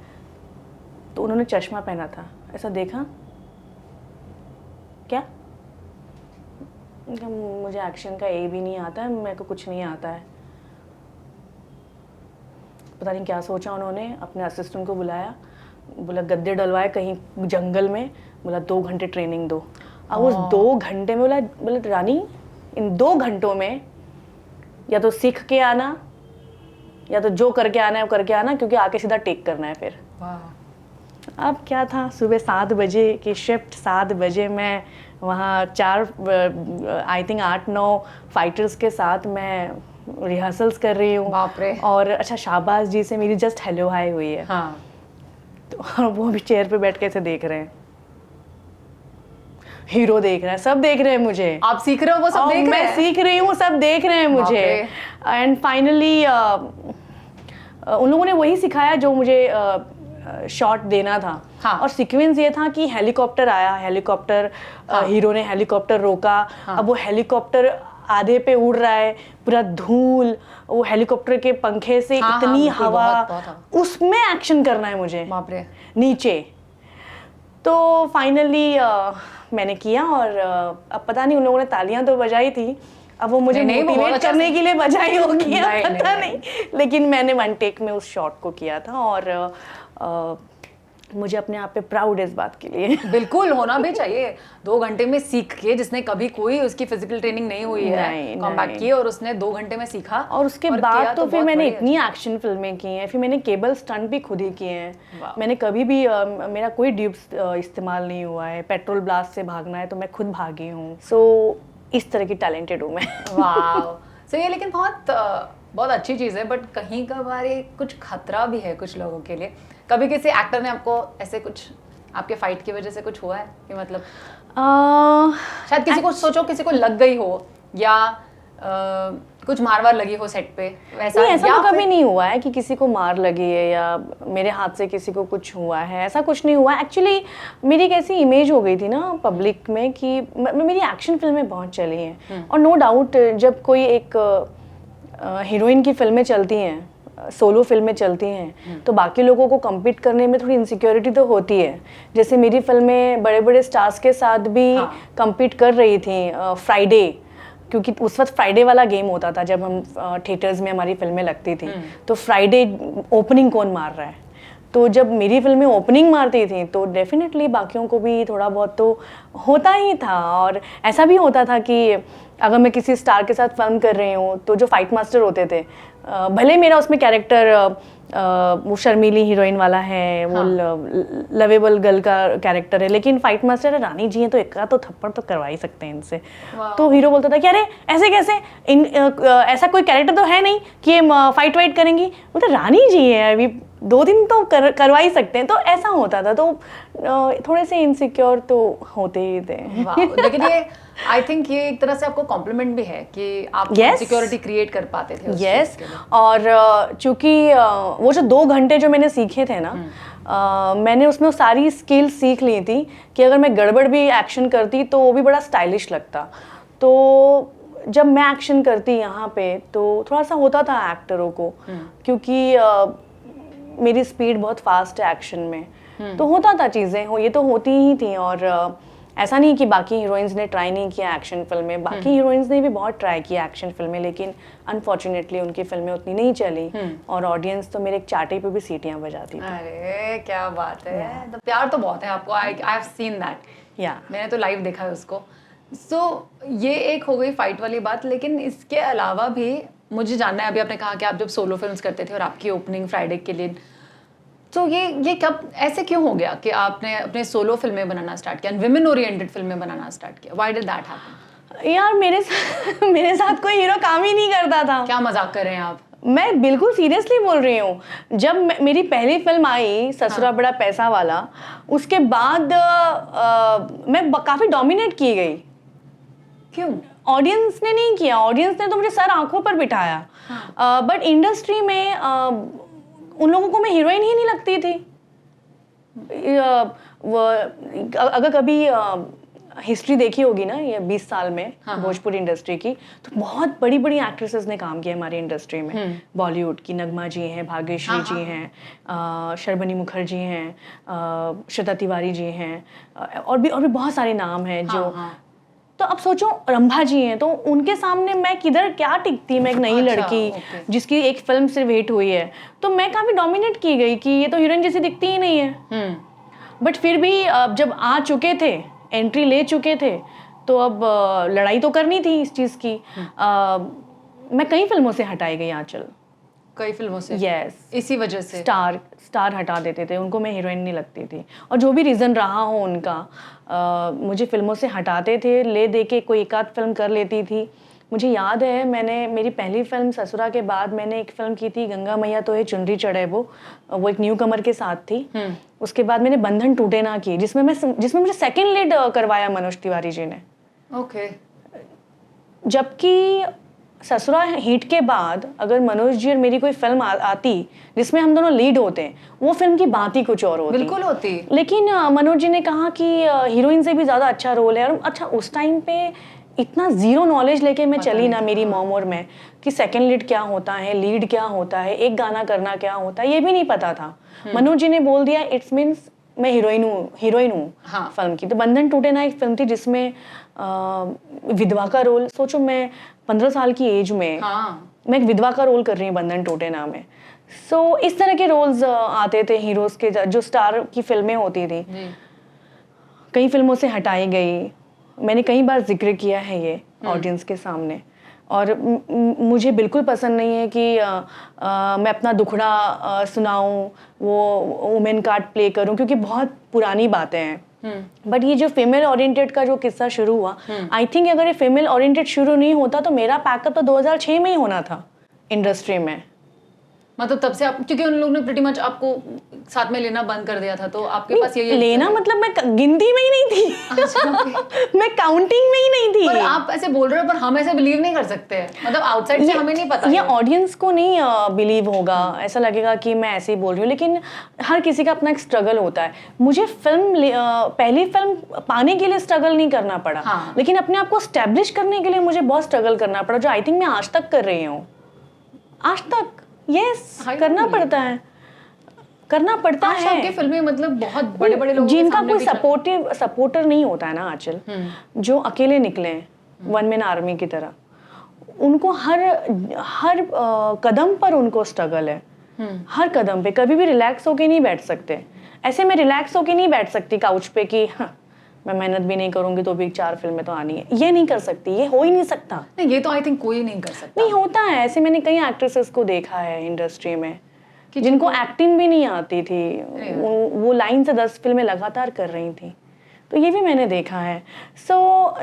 तो उन्होंने चश्मा पहना था, ऐसा देखा, क्या मुझे एक्शन का ए भी नहीं आता है, मेरे को कुछ नहीं आता है। पता नहीं क्या सोचा उन्होंने, अपने असिस्टेंट को बुलाया, बोला गद्दे डलवाए कहीं जंगल में, बोला 2 घंटे ट्रेनिंग दो। अब उस 2 घंटे में बोला रानी इन 2 घंटों में या तो सीख के आना या तो जो करके आना है वो करके आना, क्योंकि आके सीधा टेक करना है फिर। अब क्या था, सुबह 7 बजे की शिफ्ट, 7 बजे मैं वहाँ 8-9 फाइटर्स के साथ मैं रिहर्सल्स कर रही हूँ। बाप रे। और अच्छा शाहबाज जी से मेरी जस्ट हेलो हाय हुई है। हाँ। तो वो भी चेयर पे बैठ के ऐसे देख रहे हैं, हीरो देख रहे हैं, सब देख रहे हैं मुझे। आप सीख रहे हो, वो सब देख रहे हैं? मैं सीख रही हूँ, सब देख रहे हैं मुझे। एंड फाइनली उन लोगों ने वही सिखाया जो मुझे शॉट देना था। हाँ। और सीक्वेंस ये था कि हेलीकॉप्टर आया, हेलीकॉप्टर हीरो ने हेलीकॉप्टर रोका। अब वो हेलीकॉप्टर आधे पे उड़ रहा है, पूरा धूल, वो हेलीकॉप्टर के पंखे से इतनी हवा, उसमें एक्शन करना है मुझे। बाप रे। नीचे। तो फाइनली मैंने किया और अब पता नहीं उन लोगों ने तालियां तो बजाई थी, अब वो मुझे मोटिवेट करने के लिए बजाई होगी, पता नहीं, लेकिन मैंने 1 टेक में उस शॉट को किया था। और मुझे अपने आप पे प्राउड है इस बात के लिए। बिल्कुल होना भी चाहिए। 2 घंटे में सीख के, जिसने कभी कोई उसकी फिजिकल ट्रेनिंग नहीं हुई है, कॉम्बैट की, और उसने 2 घंटे में सीखा। और उसके बाद तो फिर मैंने इतनी एक्शन फिल्में की हैं, फिर मैंने केबल स्टंट भी खुद ही किए हैं। मैंने कभी भी मेरा कोई ट्यूब्स इस्तेमाल नहीं हुआ है। पेट्रोल ब्लास्ट से भागना है तो मैं खुद भागी हूँ। सो इस तरह की टैलेंटेड हूँ मैं। वाह। सो ये लेकिन बहुत अच्छी चीज़ है, बट कहीं कभार कुछ खतरा भी है कुछ लोगों के लिए। कभी किसी एक्टर ने आपको ऐसे कुछ, आपके फाइट की वजह से कुछ हुआ है कि मतलब शायद किसी को सोचो किसी को लग गई हो, या कुछ मार लगी हो सेट पे, वैसा? नहीं, ऐसा तो कभी नहीं हुआ है कि किसी को मार लगी है या मेरे हाथ से किसी को कुछ हुआ है, ऐसा कुछ नहीं हुआ। एक्चुअली मेरी एक ऐसी इमेज हो गई थी ना पब्लिक में कि मेरी एक्शन फिल्में बहुत चली हैं। और नो डाउट जब कोई एक हीरोइन की फिल्में चलती हैं सोलो फिल्में चलती हैं तो बाकी लोगों को compete करने में थोड़ी इनसिक्योरिटी तो होती है। जैसे मेरी फिल्में बड़े बड़े स्टार्स के साथ भी compete कर रही थी फ्राइडे, क्योंकि उस वक्त फ्राइडे वाला गेम होता था जब हम थिएटर्स में हमारी फिल्में लगती थी, तो फ्राइडे ओपनिंग कौन मार रहा है। तो जब मेरी फिल्में ओपनिंग मारती थी तो डेफिनेटली बाकियों को भी थोड़ा बहुत तो होता ही था। और ऐसा भी होता था कि अगर मैं किसी स्टार के साथ फिल्म कर रही हूँ तो जो फाइट मास्टर होते थे, भले मेरा उसमें कैरेक्टर वो शर्मीली हीरोइन वाला है, वो लवेबल गर्ल का कैरेक्टर है, लेकिन फाइट मास्टर है रानी जी हैं तो एक का तो थप्पड़ तो करवा ही सकते हैं इनसे। तो हीरो बोलता था कि अरे ऐसे कैसे, ऐसा कोई कैरेक्टर तो है नहीं कि ये फाइट वाइट करेंगी। बोलते रानी जी है, अभी 2 दिन तो करवा ही सकते हैं। तो ऐसा होता था, तो थोड़े से इनसिक्योर तो होते ही थे। लेकिन ये आई थिंक ये एक तरह से आपको कॉम्प्लीमेंट भी है कि आप सिक्योरिटी क्रिएट कर पाते थे उस यस। और चूंकि वो जो 2 घंटे जो मैंने सीखे थे ना, मैंने उसमें सारी स्किल्स सीख ली थी कि अगर मैं गड़बड़ भी एक्शन करती तो वो भी बड़ा स्टाइलिश लगता। तो जब मैं एक्शन करती यहाँ पे तो थोड़ा सा होता था एक्टरों को, क्योंकि मेरी स्पीड बहुत फास्ट है एक्शन में, तो होता था चीज़ें ये तो होती ही थी। और ऐसा नहीं कि बाकी हीरोइंस ने ट्राई नहीं किया एक्शन फिल्में, बाकी हीरोइंस ने भी बहुत ट्राई किया एक्शन फिल्में, लेकिन अनफॉर्चुनेटली उनकी फिल्में उतनी नहीं चली और ऑडियंस तो मेरे एक चाटे पे भी सीटियां बजाती थी। अरे क्या बात है, तो प्यार तो बहुत है आपको। आई हैव सीन दैट, मैंने तो लाइव देखा है उसको। ये एक हो गई फाइट वाली बात, लेकिन इसके अलावा भी मुझे जानना है, अभी आपने कहा कि आप जब सोलो फिल्म्स करते थे और आपकी ओपनिंग फ्राइडे के लिए, तो ये कब ऐसे क्यों हो गया कि आपने अपने सोलो फिल्में बनाना स्टार्ट किया, विमेन ओरिएंटेड फिल्में बनाना स्टार्ट किया? Why did that happen? यार मेरे साथ कोई हीरो काम ही नहीं करता था। क्या मजाक कर रहे हैं आप? मैं बिल्कुल सीरियसली बोल रही हूँ। जब मेरी पहली फिल्म आई ससुरा बड़ा पैसा वाला, उसके बाद मैं काफ़ी डोमिनेट की गई। क्यों? ऑडियंस ने नहीं किया, ऑडियंस ने तो मुझे सर आंखों पर बिठाया। बट इंडस्ट्री में उन लोगों को मैं हीरोइन ही नहीं लगती थी। अगर कभी हिस्ट्री देखी होगी ना ये 20 साल में भोजपुरी इंडस्ट्री की, तो बहुत बड़ी बड़ी एक्ट्रेसेस ने काम किया हमारी इंडस्ट्री में। बॉलीवुड की नगमा जी हैं, भाग्यश्री जी हैं, शर्बनी मुखर्जी हैं, श्वेता तिवारी जी हैं, और भी बहुत सारे नाम हैं जो तो अब सोचो रंभा जी हैं, तो उनके सामने मैं किधर क्या टिकती। मैं एक नई लड़की जिसकी एक फिल्म सिर्फ हिट हुई है, तो मैं काफ़ी डोमिनेट की गई कि ये तो हीरोइन जैसी दिखती ही नहीं है। बट फिर भी जब आ चुके थे, एंट्री ले चुके थे, तो अब लड़ाई तो करनी थी इस चीज़ की। मैं कई फिल्मों से हटाई गई आंचल। कई फिल्मों से? यस। इसी वजह से स्टार हटा देते थे उनको, मैं हीरोइन नहीं लगती थी। और जो भी रीज़न रहा हो उनका, मुझे फिल्मों से हटाते थे, ले दे के कोई एक आध फिल्म कर लेती थी। मुझे याद है मेरी पहली फिल्म ससुरा के बाद मैंने एक फिल्म की थी गंगा मैया तो है चुनरी चढ़े, वो एक न्यू कमर के साथ थी। उसके बाद मैंने बंधन टूटे ना की, जिसमें मुझे सेकंड लीड करवाया मनोज तिवारी जी ने। ओके। जबकि ससुरा हिट के बाद अगर मनोज जी और मेरी कोई फिल्म आती जिसमें हम दोनों लीड होते हैं, वो फिल्म की बात ही कुछ और होती। बिल्कुल होती। लेकिन मनोज जी ने कहा कि हीरोइन से भी ज़्यादा अच्छा रोल है। और अच्छा, उस टाइम पे इतना ज़ीरो नॉलेज लेके मैं चली ना मेरी मॉम में कि सेकंड लीड क्या होता है, लीड क्या होता है, एक गाना करना क्या होता है, ये भी नहीं पता था। मनोज जी ने बोल दिया इट्स मीन्स मैं हीरोइन हूँ फिल्म की। तो बंधन टूटे ना एक फिल्म थी जिसमें विधवा का रोल, सोचो मैं 15 साल की एज में मैं एक विधवा का रोल कर रही हूँ बंधन टूटे ना में। सो इस तरह के रोल्स आते थे हीरोज के, जो स्टार की फिल्में होती थी। कई फिल्मों से हटाई गई, मैंने कई बार जिक्र किया है ये ऑडियंस के सामने। और मुझे बिल्कुल पसंद नहीं है कि मैं अपना दुखड़ा सुनाऊं, वो वुमेन कार्ड प्ले करूं, क्योंकि बहुत पुरानी बातें हैं। बट ये जो फीमेल ओरिएंटेड का जो किस्सा शुरू हुआ, आई थिंक अगर ये फीमेल ओरिएंटेड शुरू नहीं होता तो मेरा पैकअप तो 2006 में ही होना था इंडस्ट्री में। मतलब तब से आप, क्योंकि उन लोगों ने प्रीटी मच आपको साथ में लेना बंद कर दिया था, तो आपके पास ये लेना मतलब मैं गिनती में ही नहीं थी। अच्छा, मैं काउंटिंग में ही नहीं थी। पर आप ऐसे बोल रहे हो, पर हम ऐसे बिलीव नहीं कर सकते। मतलब आउटसाइड से हमें नहीं पता, ये ऑडियंस को नहीं बिलीव होगा, ऐसा लगेगा कि मैं ऐसे ही बोल रही हूँ। लेकिन हर किसी का अपना एक स्ट्रगल होता है। मुझे पहली फिल्म पाने के लिए स्ट्रगल नहीं करना पड़ा, लेकिन अपने आप को स्टैब्लिश करने के लिए मुझे बहुत स्ट्रगल करना पड़ा, जो आई थिंक मैं आज तक कर रही हूँ। आज तक यस करना पड़ता है, करना पड़ता है। आपकी फिल्में मतलब बहुत बड़े बड़े लोग जिनका कोई सपोर्टर नहीं होता है ना आंचल, जो अकेले निकले हैं वन मैन आर्मी की तरह, उनको हर कदम पर उनको स्ट्रगल है, हर कदम पे। कभी भी रिलैक्स होके नहीं बैठ सकते। ऐसे मैं रिलैक्स होके नहीं बैठ सकती काउच पे कि मैं मेहनत भी नहीं करूंगी तो भी 4 फिल्में तो आनी है, ये नहीं कर सकती, ये हो ही नहीं सकता। नहीं, ये तो आई थिंक कोई नहीं कर सकता। नहीं होता है ऐसे। मैंने कई एक्ट्रेसेस को देखा है इंडस्ट्री में कि जिनको एक्टिंग भी नहीं आती थी, वो लाइन से 10 फिल्में लगातार कर रही थी, तो ये भी मैंने देखा है।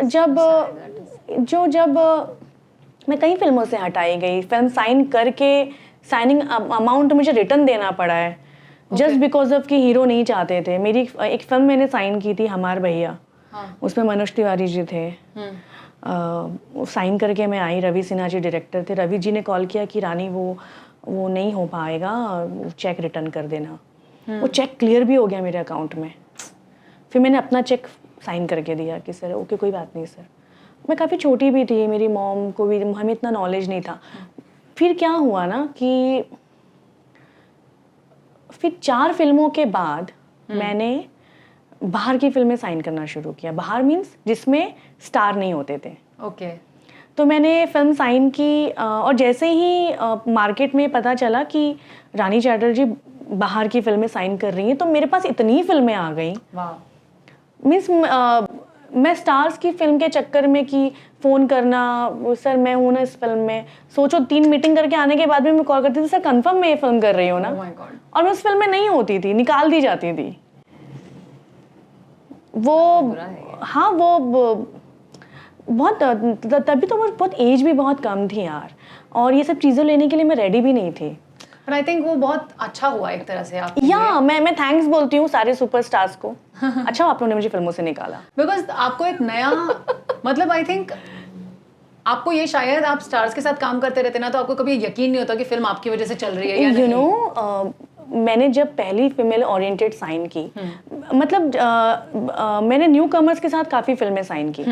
जब मैं कई फिल्मों से हटाई गई, फिल्म साइन करके साइनिंग अमाउंट मुझे रिटर्न देना पड़ा है जस्ट बिकॉज ऑफ कि हीरो नहीं चाहते थे। मेरी एक फिल्म मैंने साइन की थी, हमार भैया, उसमें मनोज तिवारी जी थे। साइन करके मैं आई, रवि सिन्हा जी डायरेक्टर थे। रवि जी ने कॉल किया कि रानी वो नहीं हो पाएगा, चेक रिटर्न कर देना। वो चेक क्लियर भी हो गया मेरे अकाउंट में। फिर मैंने अपना चेक साइन करके दिया कि सर ओके कोई बात नहीं सर। मैं काफ़ी छोटी भी थी, मेरी मॉम को भी, हमें इतना नॉलेज नहीं था। फिर क्या हुआ ना कि फिर 4 फिल्मों के बाद मैंने बाहर की फिल्में साइन करना शुरू किया। बाहर मीन्स जिसमें स्टार नहीं होते थे। ओके। तो मैंने फिल्म साइन की और जैसे ही मार्केट में पता चला कि रानी चैटर्जी बाहर की फिल्में साइन कर रही हैं, तो मेरे पास इतनी फिल्में आ गई। मीन्स मैं स्टार्स की फिल्म के चक्कर में कि फ़ोन करना, सर मैं हूँ ना इस फिल्म में, सोचो 3 मीटिंग करके आने के बाद भी मैं कॉल करती थी, सर कंफर्म मैं ये फिल्म कर रही हूँ ना। और मैं उस फिल्म में नहीं होती थी, निकाल दी जाती थी। वो हाँ वो बहुत तभी तो बहुत एज भी बहुत कम थी यार, और ये सब चीज़ें लेने के लिए मैं रेडी भी नहीं थी। पर आई थिंक वो बहुत अच्छा हुआ एक तरह से आप। मैं थैंक्स बोलती हूँ सारे सुपरस्टार्स को। अच्छा आप लोगों ने मुझे फिल्मों से निकाला, बिकॉज आपको एक नया मतलब आई थिंक आपको ये, शायद आप स्टार्स के साथ काम करते रहते ना, तो आपको कभी यकीन नहीं होता कि फिल्म आपकी वजह से चल रही है या नहीं। यू नो मैंने जब पहली फीमेल ओरिएंटेड साइन की, मतलब मैंने न्यू कमर्स के साथ काफ़ी फिल्में साइन की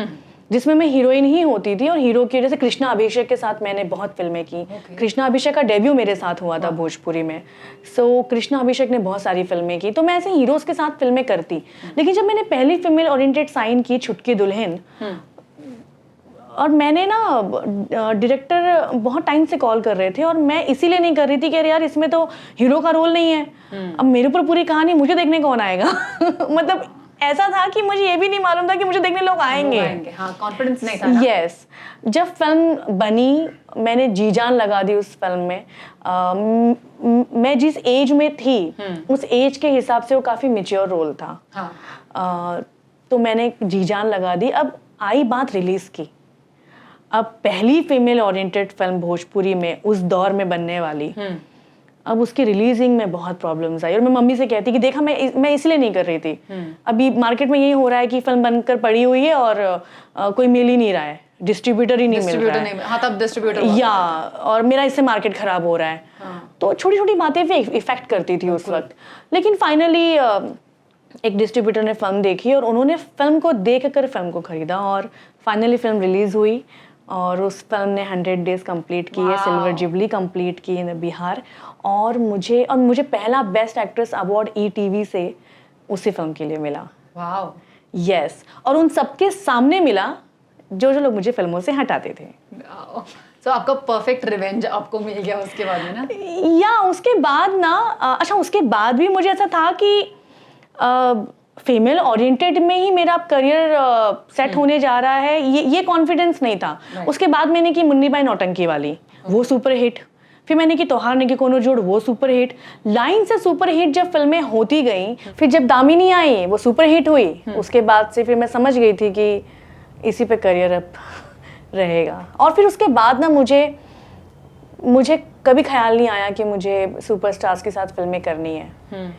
जिसमें मैं हीरोइन ही होती थी, और हीरो की जैसे कृष्णा अभिषेक के साथ मैंने बहुत फिल्में की। कृष्णा अभिषेक का डेब्यू मेरे साथ हुआ था भोजपुरी में। कृष्णा अभिषेक ने बहुत सारी फिल्में की, तो मैं ऐसे हीरोज़ के साथ फिल्में करती। लेकिन जब मैंने पहली फीमेल ओरिएंटेड साइन की छुटकी दुल्हन, और मैंने ना डायरेक्टर बहुत टाइम से कॉल कर रहे थे, और मैं इसीलिए नहीं कर रही थी कि यार इसमें तो हीरो का रोल नहीं है, अब मेरे ऊपर पूरी कहानी, मुझे देखने कौन आएगा। मतलब ऐसा था कि मुझे ये भी नहीं मालूम था कि मुझे देखने लोग आएंगे। हाँ, कॉन्फिडेंस नहीं था ना। यस। जब फिल्म बनी मैंने जी जान लगा दी उस फिल्म में। मैं जिस एज में थी उस एज के हिसाब से वो काफ़ी मैच्योर रोल था। तो मैंने जी जान लगा दी। अब आई बात रिलीज़ की, अब पहली फीमेल ओरिएंटेड फिल्म भोजपुरी में उस दौर में बनने वाली, अब उसकी रिलीजिंग में बहुत प्रॉब्लम्स आई, और मैं मम्मी से कहती कि देखा मैं इसलिए नहीं कर रही थी। अभी मार्केट में यही हो रहा है कि फिल्म बनकर पड़ी हुई है और कोई मिल ही नहीं रहा है, डिस्ट्रीब्यूटर ही नहीं मिल रहा है। हाँ, तब डिस्ट्रीब्यूटर और मेरा इससे मार्केट खराब हो रहा है। तो छोटी छोटी बातें भी इफेक्ट करती थी उस वक्त। लेकिन फाइनली एक डिस्ट्रीब्यूटर ने फिल्म देखी और उन्होंने फिल्म को देख कर फिल्म को खरीदा, और फाइनली फिल्म रिलीज हुई, और उस फिल्म ने 100 डेज कंप्लीट किए, सिल्वर जुबली कंप्लीट की इन बिहार, और मुझे पहला बेस्ट एक्ट्रेस अवार्ड ETV से उसी फिल्म के लिए मिला। वाओ। यस। और उन सबके सामने मिला जो लोग मुझे फिल्मों से हटाते थे। तो आपका परफेक्ट रिवेंज आपको मिल गया उसके बाद में ना? या उसके बाद ना अच्छा, उसके बाद भी मुझे ऐसा था कि फीमेल ओरिएंटेड में ही मेरा करियर सेट होने जा रहा है, ये कॉन्फिडेंस नहीं था। उसके बाद मैंने की मुन्नी बाई नौटंकी वाली, वो सुपर हिट। फिर मैंने की त्योहार ने की कोनो जोड़, वो सुपर हिट। लाइन से सुपर हिट जब फिल्में होती गई, फिर जब दामिनी आई वो सुपर हिट हुई। उसके बाद से फिर मैं समझ गई थी कि इसी पे करियर अब रहेगा। और फिर उसके बाद ना मुझे कभी ख्याल नहीं आया कि मुझे सुपरस्टार्स के साथ फिल्में करनी है।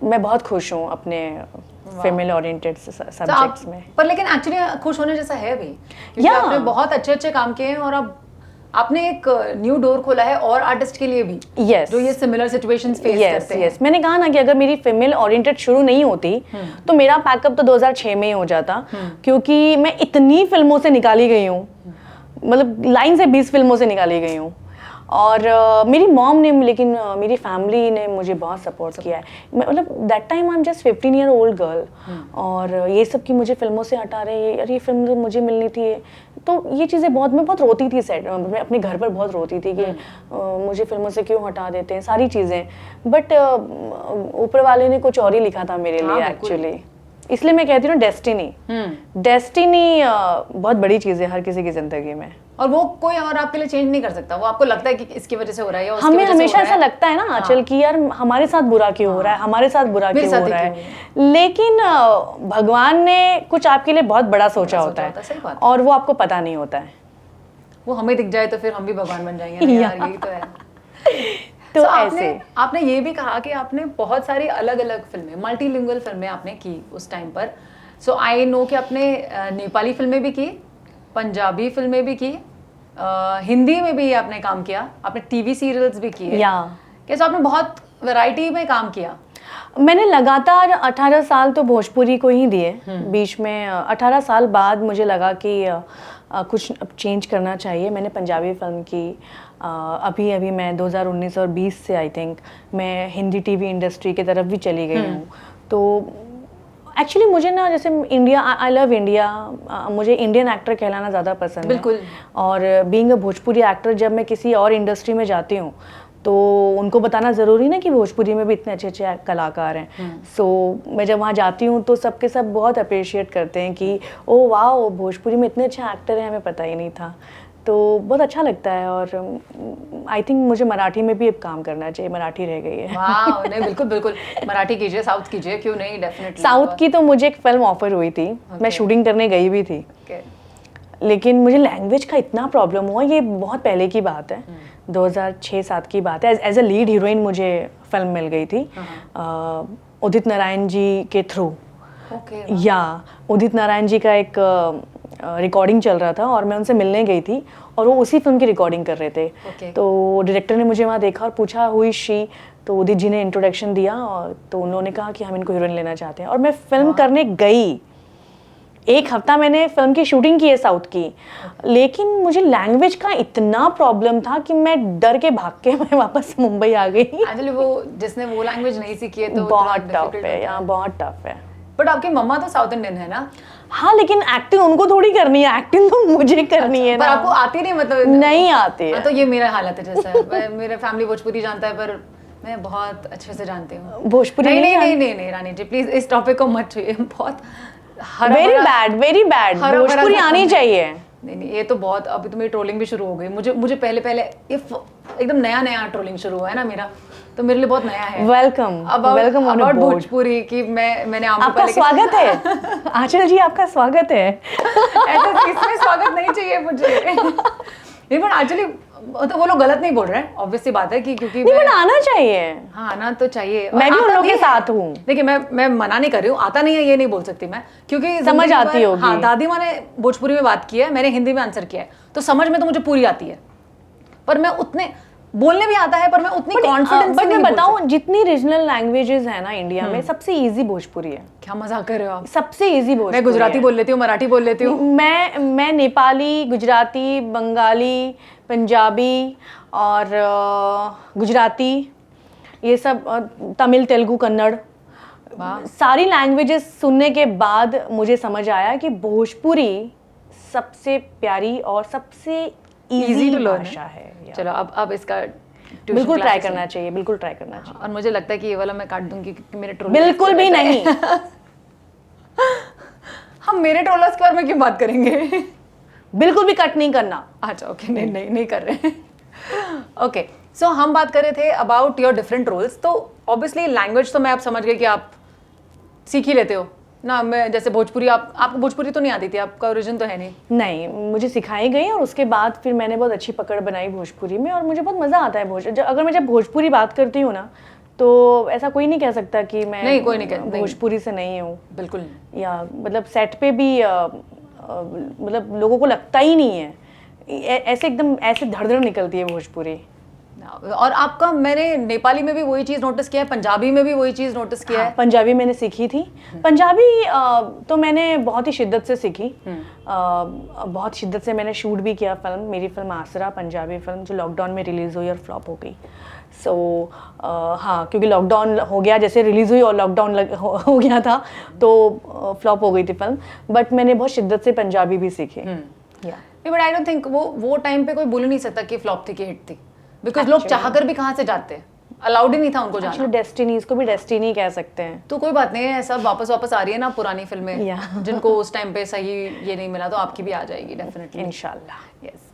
मैं बहुत खुश हूँ अपने फीमेल ओरिएंटेड सब्जेक्ट्स में। पर लेकिन एक्चुअली खुश होने जैसा है भी, क्योंकि आपने बहुत अच्छे काम किए हैं, और अब आपने एक न्यू डोर खोला है और आर्टिस्ट के लिए भी। yes. जो ये सिमिलर सिचुएशंस फेस करते हैं। yes. मैंने कहा ना कि अगर मेरी फीमेल ओरिएंटेड शुरू नहीं होती तो मेरा पैकअप तो 2006 में ही हो जाता, क्योंकि मैं इतनी फिल्मों से निकाली गई हूँ, मतलब लाइन से 20 फिल्मों से निकाली गई हूँ, और मेरी मॉम ने, लेकिन मेरी फैमिली ने मुझे बहुत सपोर्ट किया है। मतलब that time I am just 15-year-old girl, और ये सब कि मुझे फिल्मों से हटा रहे हैं, यार ये फिल्म तो मुझे मिलनी थी। तो ये चीज़ें मैं बहुत रोती थी सेट, मैं अपने घर पर बहुत रोती थी कि मुझे फिल्मों से क्यों हटा देते हैं सारी चीज़ें। बट ऊपर वाले ने कुछ और ही लिखा था मेरे लिए एक्चुअली। इसलिए मैं कहती हूँ डेस्टिनी बहुत बड़ी चीज़ है हर किसी की ज़िंदगी में, और वो कोई और आपके लिए चेंज नहीं कर सकता। वो आपको लगता है कि इसकी वजह से हो रहा है या उसकी हमें वजह से हमेशा हो रहा ऐसा लगता है ना आंचल कि यार हमारे साथ बुरा क्यों हो रहा है, हमारे साथ बुरा क्यों हो रहा है, लेकिन भगवान ने कुछ आपके लिए बहुत बड़ा सोचा होता है और वो आपको पता नहीं होता है। वो हमें दिख जाए तो फिर हम भी भगवान बन जाएंगे यार, यही तो है। तो ऐसे आपने ये भी कहा कि आपने बहुत सारी अलग अलग फिल्में, मल्टीलिंगुअल फिल्में आपने की उस टाइम पर। सो आई नो कि आपने नेपाली फिल्में भी की, पंजाबी फिल्में भी की, हिंदी में भी आपने काम किया, आपने टीवी सीरियल्स भी किए। कैसे आपने बहुत वैरायटी में काम किया। मैंने लगातार 18 साल तो भोजपुरी को ही दिए। बीच में 18 साल बाद मुझे लगा कि कुछ अब चेंज करना चाहिए। मैंने पंजाबी फिल्म की। अभी मैं 2019 और 20 से आई थिंक मैं हिंदी टीवी इंडस्ट्री की तरफ भी चली गई हूँ। तो एक्चुअली मुझे ना, जैसे इंडिया, आई लव इंडिया, मुझे इंडियन एक्टर कहलाना ज़्यादा पसंद है। बिल्कुल। और बीइंग अ भोजपुरी एक्टर, जब मैं किसी और इंडस्ट्री में जाती हूँ तो उनको बताना ज़रूरी ना कि भोजपुरी में भी इतने अच्छे अच्छे कलाकार हैं। सो मैं जब वहाँ जाती हूँ तो सबके सब बहुत अप्रिशिएट करते हैं कि ओ वाह, भोजपुरी में इतने अच्छे एक्टर हैं, हमें पता ही नहीं था। तो बहुत अच्छा लगता है। और आई थिंक मुझे मराठी में भी अब काम करना चाहिए, मराठी रह गई है। वाह, नहीं बिल्कुल बिल्कुल, मराठी कीजिए, साउथ कीजिए, क्यों नहीं, डेफिनेटली। साउथ की तो मुझे एक फिल्म ऑफर हुई थी, मैं शूटिंग करने गई भी थी, लेकिन मुझे लैंग्वेज का इतना प्रॉब्लम हुआ। ये बहुत पहले की बात है, 2006-07 की बात है। एज अ लीड हीरोइन मुझे फिल्म मिल गई थी उदित नारायण जी के थ्रू। या उदित नारायण जी का एक रिकॉर्डिंग चल रहा था और मैं उनसे मिलने गई थी और वो उसी फिल्म की रिकॉर्डिंग कर रहे थे। तो डायरेक्टर ने मुझे वहाँ देखा और पूछा हुई शी, तो उदित जी ने इंट्रोडक्शन दिया और तो उन्होंने कहा कि हम इनको हीरोइन लेना चाहते हैं। और मैं फिल्म करने गई, 1 हफ्ता मैंने फिल्म की शूटिंग की है साउथ की, लेकिन मुझे लैंग्वेज का इतना प्रॉब्लम था कि मैं डर के भाग के मैं वापस मुंबई आ गई। एक्चुअली वो जिसने वो लैंग्वेज नहीं सीखी है तो बहुत टफ है, यहाँ बहुत टफ है। बट आपकी मम्मा तो साउथ इंडियन है ना? हाँ, लेकिन एक्टिंग उनको थोड़ी करनी है, एक्टिंग तो मुझे करनी है ना। पर आपको आती नहीं, मतलब नहीं आती है। तो ये मेरा हालत है जैसा मेरे फैमिली भोजपुरी जानता है पर मैं बहुत अच्छे से जानती हूँ भोजपुरी। नहीं रानी जी प्लीज इस टॉपिक को मत छुइए। बहुत वेरी बैड भोजपुरी आनी चाहिए। नहीं ये तो बहुत, अभी तो मेरी ट्रोलिंग भी शुरू हो गई। मुझे पहले ये एकदम नया ट्रोलिंग शुरू हुआ है ना मेरा, तो मेरे लिए बहुत नया है। वेलकम अबाउट भोजपुरी की मैंने आपका स्वागत है आंचल जी, आपका स्वागत है। ऐसा इसमें स्वागत नहीं चाहिए मुझे। नहीं बट एक्चुअली तो वो लोग गलत नहीं बोल रहे हैं, ऑब्वियस सी बात है कि क्योंकि नहीं आना चाहिए। हाँ आना तो चाहिए, मैं भी उन लोगों के साथ हूँ। देखिए मैं मना नहीं कर रही हूँ, आता नहीं है ये नहीं बोल सकती मैं, क्योंकि समझ आती होगी। हाँ, दादी माँ ने भोजपुरी में बात की है, मैंने हिंदी में आंसर किया है, तो समझ में तो मुझे पूरी आती है, पर मैं उतने बोलने भी आता है पर मैं उतनी कॉन्फिडेंस नहीं बताऊं, जितनी रीजनल लैंग्वेजेस है ना इंडिया में, सबसे इजी भोजपुरी है। क्या मजाक कर रहे हो आप? सबसे इजी भोजपुरी। मैं गुजराती बोल लेती हूँ, मराठी बोल लेती हूँ। मैं नेपाली, गुजराती, बंगाली, पंजाबी और गुजराती, ये सब, तमिल, तेलुगु, कन्नड़, सारी लैंग्वेजेस सुनने के बाद मुझे समझ आया कि भोजपुरी सबसे प्यारी और सबसे इजी भाषा है। चलो अब इसका बिल्कुल ट्राई करना चाहिए, बिल्कुल ट्राई करना चाहिए। और मुझे लगता है कि ये वाला मैं काट दूंगी क्योंकि मेरे ट्रोल बिल्कुल भी नहीं। हम मेरे ट्रोलर्स के बारे में क्यों बात करेंगे? बिल्कुल भी कट नहीं करना। अच्छा ओके, नहीं कर रहे। ओके, सो हम बात कर रहे थे अबाउट योर डिफरेंट रोल्स। तो ऑब्वियसली लैंग्वेज तो मैं अब समझ गई कि आप सीख ही लेते हो ना। मैं जैसे भोजपुरी, आपको भोजपुरी तो नहीं आती थी, आपका ओरिजिन तो है नहीं, मुझे सिखाई गई और उसके बाद फिर मैंने बहुत अच्छी पकड़ बनाई भोजपुरी में और मुझे बहुत मज़ा आता है अगर मैं जब भोजपुरी बात करती हूँ ना, तो ऐसा कोई नहीं कह सकता कि मैं नहीं, कोई नहीं भोजपुरी से नहीं हूँ। बिल्कुल। या मतलब सेट पे भी मतलब लोगों को लगता ही नहीं है, ऐसे एकदम ऐसे धड़ निकलती है भोजपुरी। और आपका, मैंने नेपाली में भी वही चीज़ नोटिस किया है, पंजाबी में भी वही चीज़ नोटिस किया है। पंजाबी मैंने सीखी थी। पंजाबी तो मैंने बहुत ही शिद्दत से सीखी। बहुत शिद्दत से मैंने शूट भी किया फिल्म। मेरी फिल्म आसरा, पंजाबी फिल्म, जो लॉकडाउन में रिलीज़ हुई और फ्लॉप हो गई। हाँ, क्योंकि लॉकडाउन हो गया, जैसे रिलीज़ हुई और लॉकडाउन हो गया था, तो फ्लॉप हो गई थी फिल्म। बट मैंने बहुत शिद्दत से पंजाबी भी सीखी। बट आई डोंट थिंक वो टाइम पे कोई बोल नहीं सकता कि फ्लॉप थी कि हिट थी, बिकॉज लोग चाहकर भी कहाँ से जाते हैं, अलाउड ही नहीं था उनको जाना। डेस्टिनी, इसको भी डेस्टिनी कह सकते हैं। तो कोई बात नहीं है, सब वापस आ रही है ना पुरानी फिल्में, जिनको उस टाइम पे सही ये नहीं मिला, तो आपकी भी आ जाएगी डेफिनेटली, इंशाल्लाह। यस।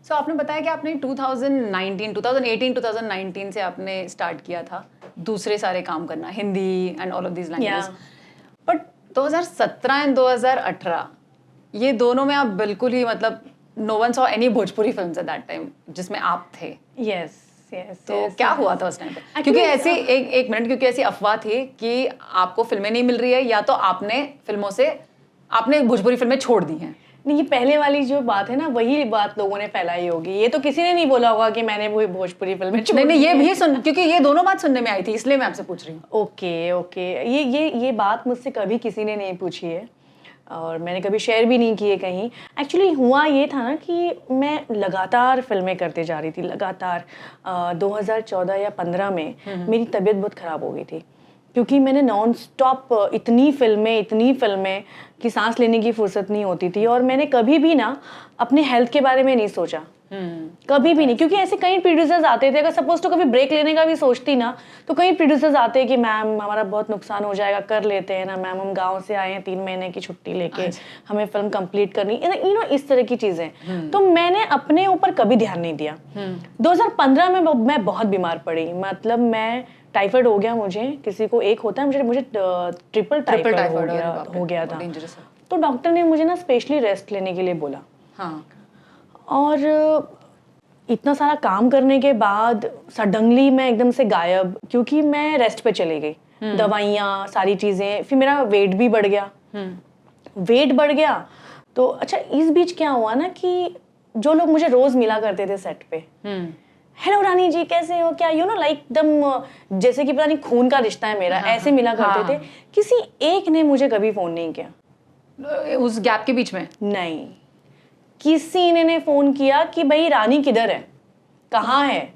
सो आपने बताया कि आपने 2019 से आपने स्टार्ट किया था दूसरे सारे काम करना, Hindi and all of these languages, but 2017 and 2018 ये दोनों में आप बिल्कुल ही, मतलब no one saw any Bhojpuri films at that time जिसमें आप थे। यस। तो क्या हुआ था उस टाइम पे? क्योंकि ऐसी एक मिनट, क्योंकि ऐसी अफवाह थी कि आपको फिल्में नहीं मिल रही है, या तो आपने भोजपुरी फिल्में छोड़ दी हैं। नहीं, ये पहले वाली जो बात है ना, वही बात लोगों ने फैलाई होगी। ये तो किसी ने नहीं बोला होगा कि मैंने वो भोजपुरी फिल्में छोड़ दी। नहीं, ये भी सुन, क्योंकि ये दोनों बात सुनने में आई थी, इसलिए मैं आपसे पूछ रही हूँ। ओके। ये बात मुझसे कभी किसी ने नहीं पूछी है और मैंने कभी शेयर भी नहीं किए कहीं। एक्चुअली हुआ ये था ना कि मैं लगातार फिल्में करते जा रही थी, लगातार। 2014 या 15 में मेरी तबीयत बहुत ख़राब हो गई थी, क्योंकि मैंने नॉन स्टॉप इतनी फिल्में कि सांस लेने की फुर्सत नहीं होती थी। और मैंने कभी भी ना अपने हेल्थ के बारे में नहीं सोचा, कभी भी नहीं, क्योंकि ऐसे कई प्रोड्यूसर्स आते थे। अगर सपोज तो कभी ब्रेक लेने का भी सोचती ना, तो कई प्रोड्यूसर्स आते हैं कि मैम हमारा बहुत नुकसान हो जाएगा, कर लेते हैं ना मैम, हम गांव से आए हैं 3 महीने की छुट्टी लेके, हमें फिल्म कंप्लीट करनी, इस तरह की चीज़ें। तो मैंने अपने ऊपर कभी ध्यान नहीं दिया। 2015 में मैं बहुत बीमार पड़ी, मतलब मैं टाइफाइड हो गया मुझे, किसी को एक होता है, मुझे ट्रिपल टाइफाइड हो गया था। तो डॉक्टर ने मुझे ना स्पेशली रेस्ट लेने के लिए बोला। और इतना सारा काम करने के बाद सडनली मैं एकदम से गायब, क्योंकि मैं रेस्ट पे चली गई, दवाइयाँ, सारी चीज़ें, फिर मेरा वेट भी बढ़ गया। तो अच्छा, इस बीच क्या हुआ ना कि जो लोग मुझे रोज मिला करते थे सेट पे, हेलो रानी जी कैसे हो, क्या लाइक एकदम जैसे कि पता नहीं खून का रिश्ता है मेरा, ऐसे मिला करते थे। किसी एक ने मुझे कभी फोन नहीं किया उस गैप के बीच में। नहीं, किसी ने फोन किया कि भाई रानी किधर है, कहाँ है।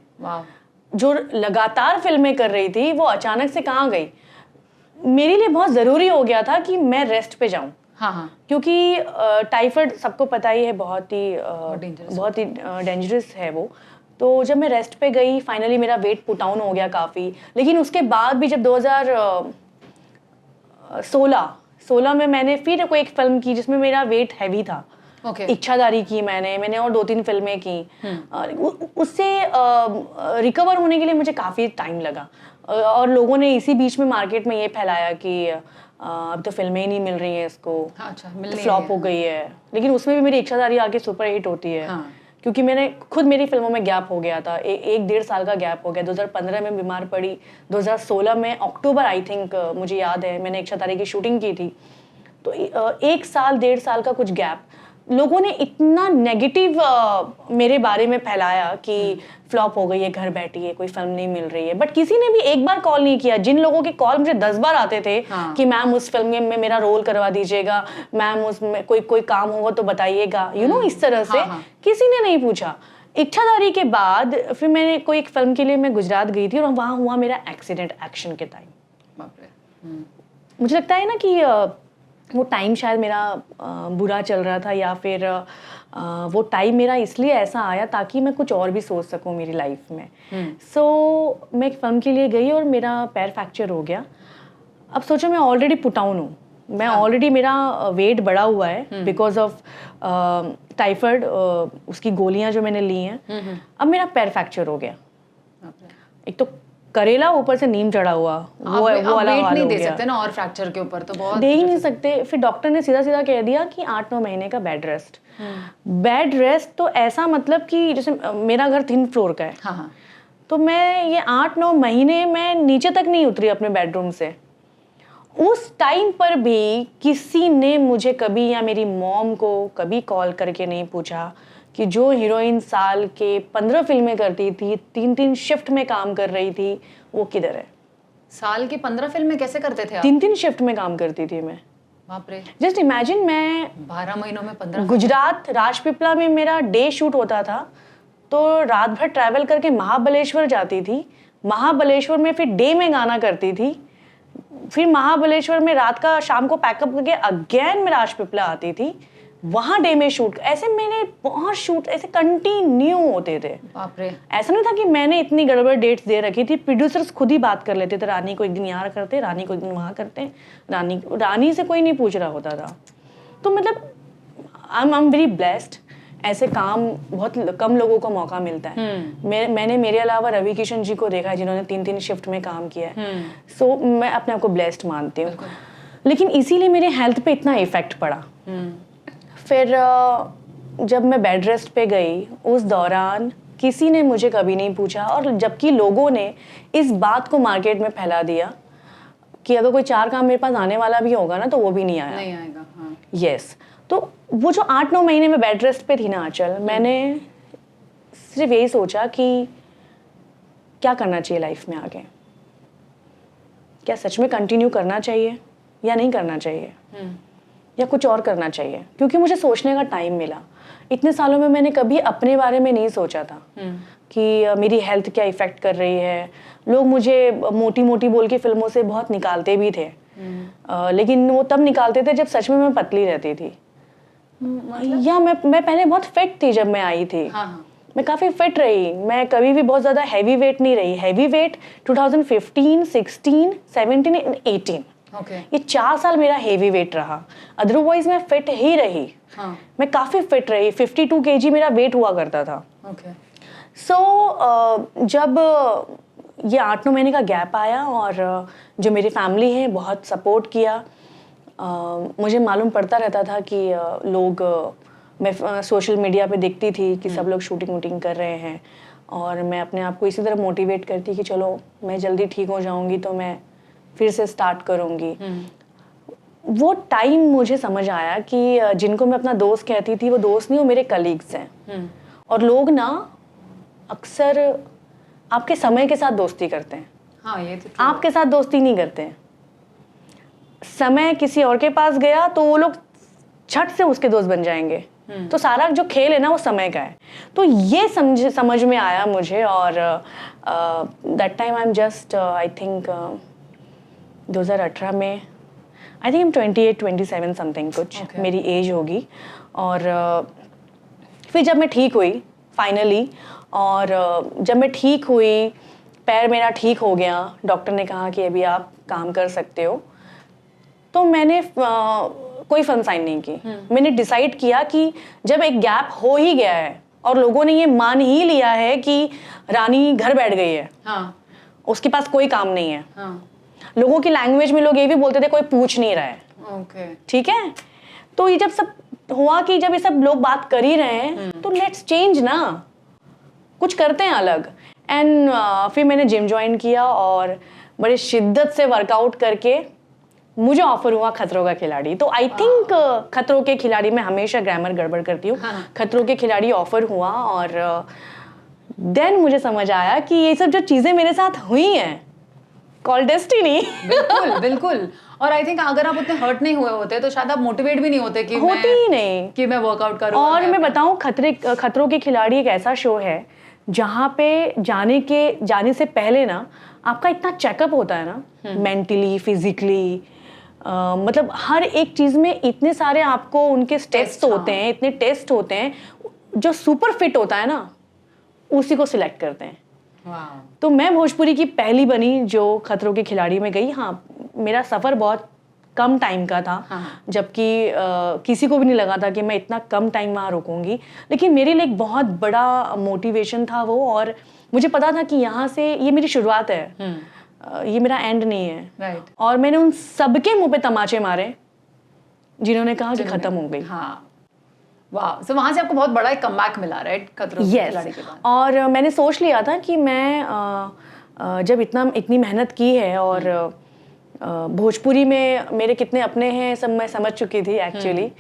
जो लगातार फिल्में कर रही थी वो अचानक से कहाँ गई। मेरे लिए बहुत जरूरी हो गया था कि मैं रेस्ट पे जाऊं, क्योंकि टाइफाइड सबको पता ही है, बहुत ही डेंजरस है वो। तो जब मैं रेस्ट पे गई, फाइनली मेरा वेट पुट डाउन हो गया काफ़ी। लेकिन उसके बाद भी जब 2016 में मैंने फिर कोई एक फिल्म की जिसमें मेरा वेट हैवी था, इच्छाधारी की मैंने और 2-3 फिल्में की। उससे रिकवर होने के लिए मुझे काफ़ी टाइम लगा। और लोगों ने इसी बीच में मार्केट में ये फैलाया कि अब तो फिल्में ही नहीं मिल रही हैं इसको, फ्लॉप हो गई है। लेकिन उसमें भी मेरी इच्छाधारी आके सुपर हिट होती है। क्योंकि मैंने खुद, मेरी फिल्मों में गैप हो गया था, 1-1.5 साल का गैप हो गया। 2015 में बीमार पड़ी, 2016 में अक्टूबर आई थिंक, मुझे याद है, मैंने इच्छाधारी की शूटिंग की थी। तो 1 साल 1.5 साल का कुछ गैप। लोगों ने इतना नेगेटिव मेरे बारे में फैलाया कि फ्लॉप हो गई है, घर बैठी है, कोई फिल्म नहीं मिल रही है। बट किसी ने भी एक बार कॉल नहीं किया। जिन लोगों के कॉल मुझे 10 बार आते थे कि मैम उस फिल्म में मेरा रोल करवा दीजिएगा, मैम उसमें कोई काम होगा तो बताइएगा, इस तरह से किसी ने नहीं पूछा। इच्छाधारी के बाद फिर मैंने कोई एक फिल्म के लिए मैं गुजरात गई थी और वहाँ हुआ मेरा एक्सीडेंट एक्शन के टाइम। मुझे लगता है ना कि वो टाइम शायद मेरा बुरा चल रहा था, या फिर वो टाइम मेरा इसलिए ऐसा आया ताकि मैं कुछ और भी सोच सकूं मेरी लाइफ में। मैं एक फिल्म के लिए गई और मेरा पैर फ्रैक्चर हो गया। अब सोचो, मैं ऑलरेडी पुट डाउन हूँ, मैं ऑलरेडी, मेरा वेट बढ़ा हुआ है बिकॉज ऑफ टाइफाइड, उसकी गोलियां जो मैंने ली हैं। अब मेरा पैर फ्रैक्चर हो गया, एक तो करेला ऊपर से नीम चढ़ा हुआ, वो वाला हाल नहीं हो दे गया। सकते ना, और फ्रैक्चर के ऊपर तो बहुत दे ही नहीं सकते। फिर डॉक्टर ने सीधा कह दिया कि 8-9 महीने का बेड रेस्ट। बेड रेस्ट तो ऐसा, मतलब कि जैसे मेरा घर 3 फ्लोर का है, तो मैं ये 8-9 महीने मैं नीचे तक नहीं उतरी अपने बेडरूम से। उस टाइम पर भी किसी ने मुझे कभी, या मेरी मॉम को कभी कॉल करके नहीं पूछा कि जो हीरोइन साल के 15 फिल्में करती थी, 3-3 शिफ्ट में काम कर रही थी, वो किधर है? साल की 15 फिल्में कैसे करते थे आप? 3-3 शिफ्ट में काम करती थी मैं। बाप रे। जस्ट इमेजिन, मैं 12 महीनों में 15 गुजरात राजपीपला में मेरा डे शूट होता था, तो रात भर ट्रैवल करके महाबलेश्वर जाती थी, महाबलेश्वर में फिर डे में गाना करती थी, फिर महाबलेश्वर में रात का शाम को पैकअप करके अगेन मैं राजपीपला आती थी, वहाँ डे में शूट। ऐसे मैंने बहुत शूट ऐसे कंटिन्यू होते थे। बाप रे। ऐसा नहीं था कि मैंने इतनी गड़बड़ डेट्स दे रखी थी, प्रोड्यूसर्स खुद ही बात कर लेते थे, रानी को एक दिन यहाँ करते, रानी को एक दिन वहाँ करते, रानी से कोई नहीं पूछ रहा होता था। तो मतलब आई एम वेरी ब्लेस्ड। ऐसे काम बहुत कम लोगों को मौका मिलता है। मैंने मेरे अलावा रवि किशन जी को देखा है जिन्होंने 3-3 शिफ्ट में काम किया है। सो मैं अपने आप को ब्लेस्ड मानती हूँ, लेकिन इसीलिए मेरे हेल्थ पे इतना इफेक्ट पड़ा। फिर जब मैं बेड रेस्ट पे गई, उस दौरान किसी ने मुझे कभी नहीं पूछा, और जबकि लोगों ने इस बात को मार्केट में फैला दिया कि अगर कोई 4 काम मेरे पास आने वाला भी होगा ना, तो वो भी नहीं आएगा। हाँ। यस। तो वो जो 8-9 महीने में बेड रेस्ट पे थी ना आंचल, मैंने सिर्फ यही सोचा कि क्या करना चाहिए लाइफ में आगे, क्या सच में कंटिन्यू करना चाहिए या नहीं करना चाहिए, या कुछ और करना चाहिए। क्योंकि मुझे सोचने का टाइम मिला। इतने सालों में मैंने कभी अपने बारे में नहीं सोचा था कि मेरी हेल्थ क्या इफेक्ट कर रही है। लोग मुझे मोटी मोटी बोल के फिल्मों से बहुत निकालते भी थे, लेकिन वो तब निकालते थे जब सच में मैं पतली रहती थी। या मैं पहले बहुत फिट थी जब मैं आई थी। मैं काफ़ी फिट रही, मैं कभी भी बहुत ज़्यादा हैवी वेट नहीं रही। हैवी वेट 2015, 16, 17 एंड 18, ये 4 साल मेरा हेवी वेट रहा। अदरवाइज मैं फिट ही रही। मैं काफ़ी फिट रही। 52 kg मेरा वेट हुआ करता था। जब ये 8-9 महीने का गैप आया, और जो मेरी फैमिली है बहुत सपोर्ट किया। मुझे मालूम पड़ता रहता था कि लोग, मैं सोशल मीडिया पे देखती थी कि सब लोग शूटिंग वूटिंग कर रहे हैं, और मैं अपने आप को इसी तरह मोटिवेट करती कि चलो मैं जल्दी ठीक हो जाऊंगी तो मैं फिर से स्टार्ट करूंगी। वो टाइम मुझे समझ आया कि जिनको मैं अपना दोस्त कहती थी, वो दोस्त नहीं, वो मेरे कलीग्स हैं। और लोग ना अक्सर आपके समय के साथ दोस्ती करते हैं। हाँ, ये तो आपके साथ दोस्ती नहीं करते हैं। समय किसी और के पास गया तो वो लोग झट से उसके दोस्त बन जाएंगे। तो सारा जो खेल है ना वो समय का है। तो ये समझ में आया मुझे, और that time I am just I think 2018 में आई थिंक 28-27 समथिंग कुछ मेरी एज होगी। और फिर जब मैं ठीक हुई फाइनली, और जब मैं ठीक हुई, पैर मेरा ठीक हो गया, डॉक्टर ने कहा कि अभी आप काम कर सकते हो, तो मैंने कोई फिल्म साइन नहीं की। मैंने डिसाइड किया कि जब एक गैप हो ही गया है और लोगों ने ये मान ही लिया है कि रानी घर बैठ गई है, उसके पास कोई काम नहीं है। लोगों की लैंग्वेज में लोग ये भी बोलते थे कोई पूछ नहीं रहा है। ठीक है, तो ये जब सब हुआ कि जब ये सब लोग बात कर ही रहे हैं, तो लेट्स चेंज ना, कुछ करते हैं अलग। एंड फिर मैंने जिम ज्वाइन किया, और बड़े शिद्दत से वर्कआउट करके मुझे ऑफर हुआ खतरों का खिलाड़ी। तो आई थिंक खतरों के खिलाड़ी में हमेशा ग्रामर गड़बड़ करती हूँ। खतरों के खिलाड़ी ऑफर हुआ, और देन मुझे समझ आया कि ये सब जो चीज़ें मेरे साथ हुई हैं, कॉल डेस्टिनी। बिल्कुल बिल्कुल। और आई थिंक अगर आप उतने हर्ट नहीं हुए होते तो शायद आप मोटिवेट भी नहीं होते कि मैं वर्कआउट करूँ। और मैं बताऊँ, खतरों के खिलाड़ी एक ऐसा शो है जहाँ पे जाने से पहले ना आपका इतना चेकअप होता है ना, मेंटली, फिजिकली, मतलब हर एक चीज़ में इतने सारे आपको उनके टेस्ट होते हैं, इतने टेस्ट होते हैं। जो सुपर फिट होता है ना, उसी को सिलेक्ट करते हैं। तो मैं भोजपुरी की पहली बनी जो खतरों के खिलाड़ी में गई। हाँ, मेरा सफ़र बहुत कम टाइम का था, जबकि किसी को भी नहीं लगा था कि मैं इतना कम टाइम वहाँ रुकूंगी, लेकिन मेरे लिए एक बहुत बड़ा मोटिवेशन था वो। और मुझे पता था कि यहाँ से ये मेरी शुरुआत है, ये मेरा एंड नहीं है। और मैंने उन सबके मुंह पे तमाचे मारे जिन्होंने कहा कि खत्म हो गई। वाह, सो वहाँ से आपको बहुत बड़ा एक कमबैक मिला, राइट? खतरों के खिलाड़ी के बाद। और मैंने सोच लिया था कि मैं जब इतनी मेहनत की है और भोजपुरी में मेरे कितने अपने हैं सब मैं समझ चुकी थी एक्चुअली।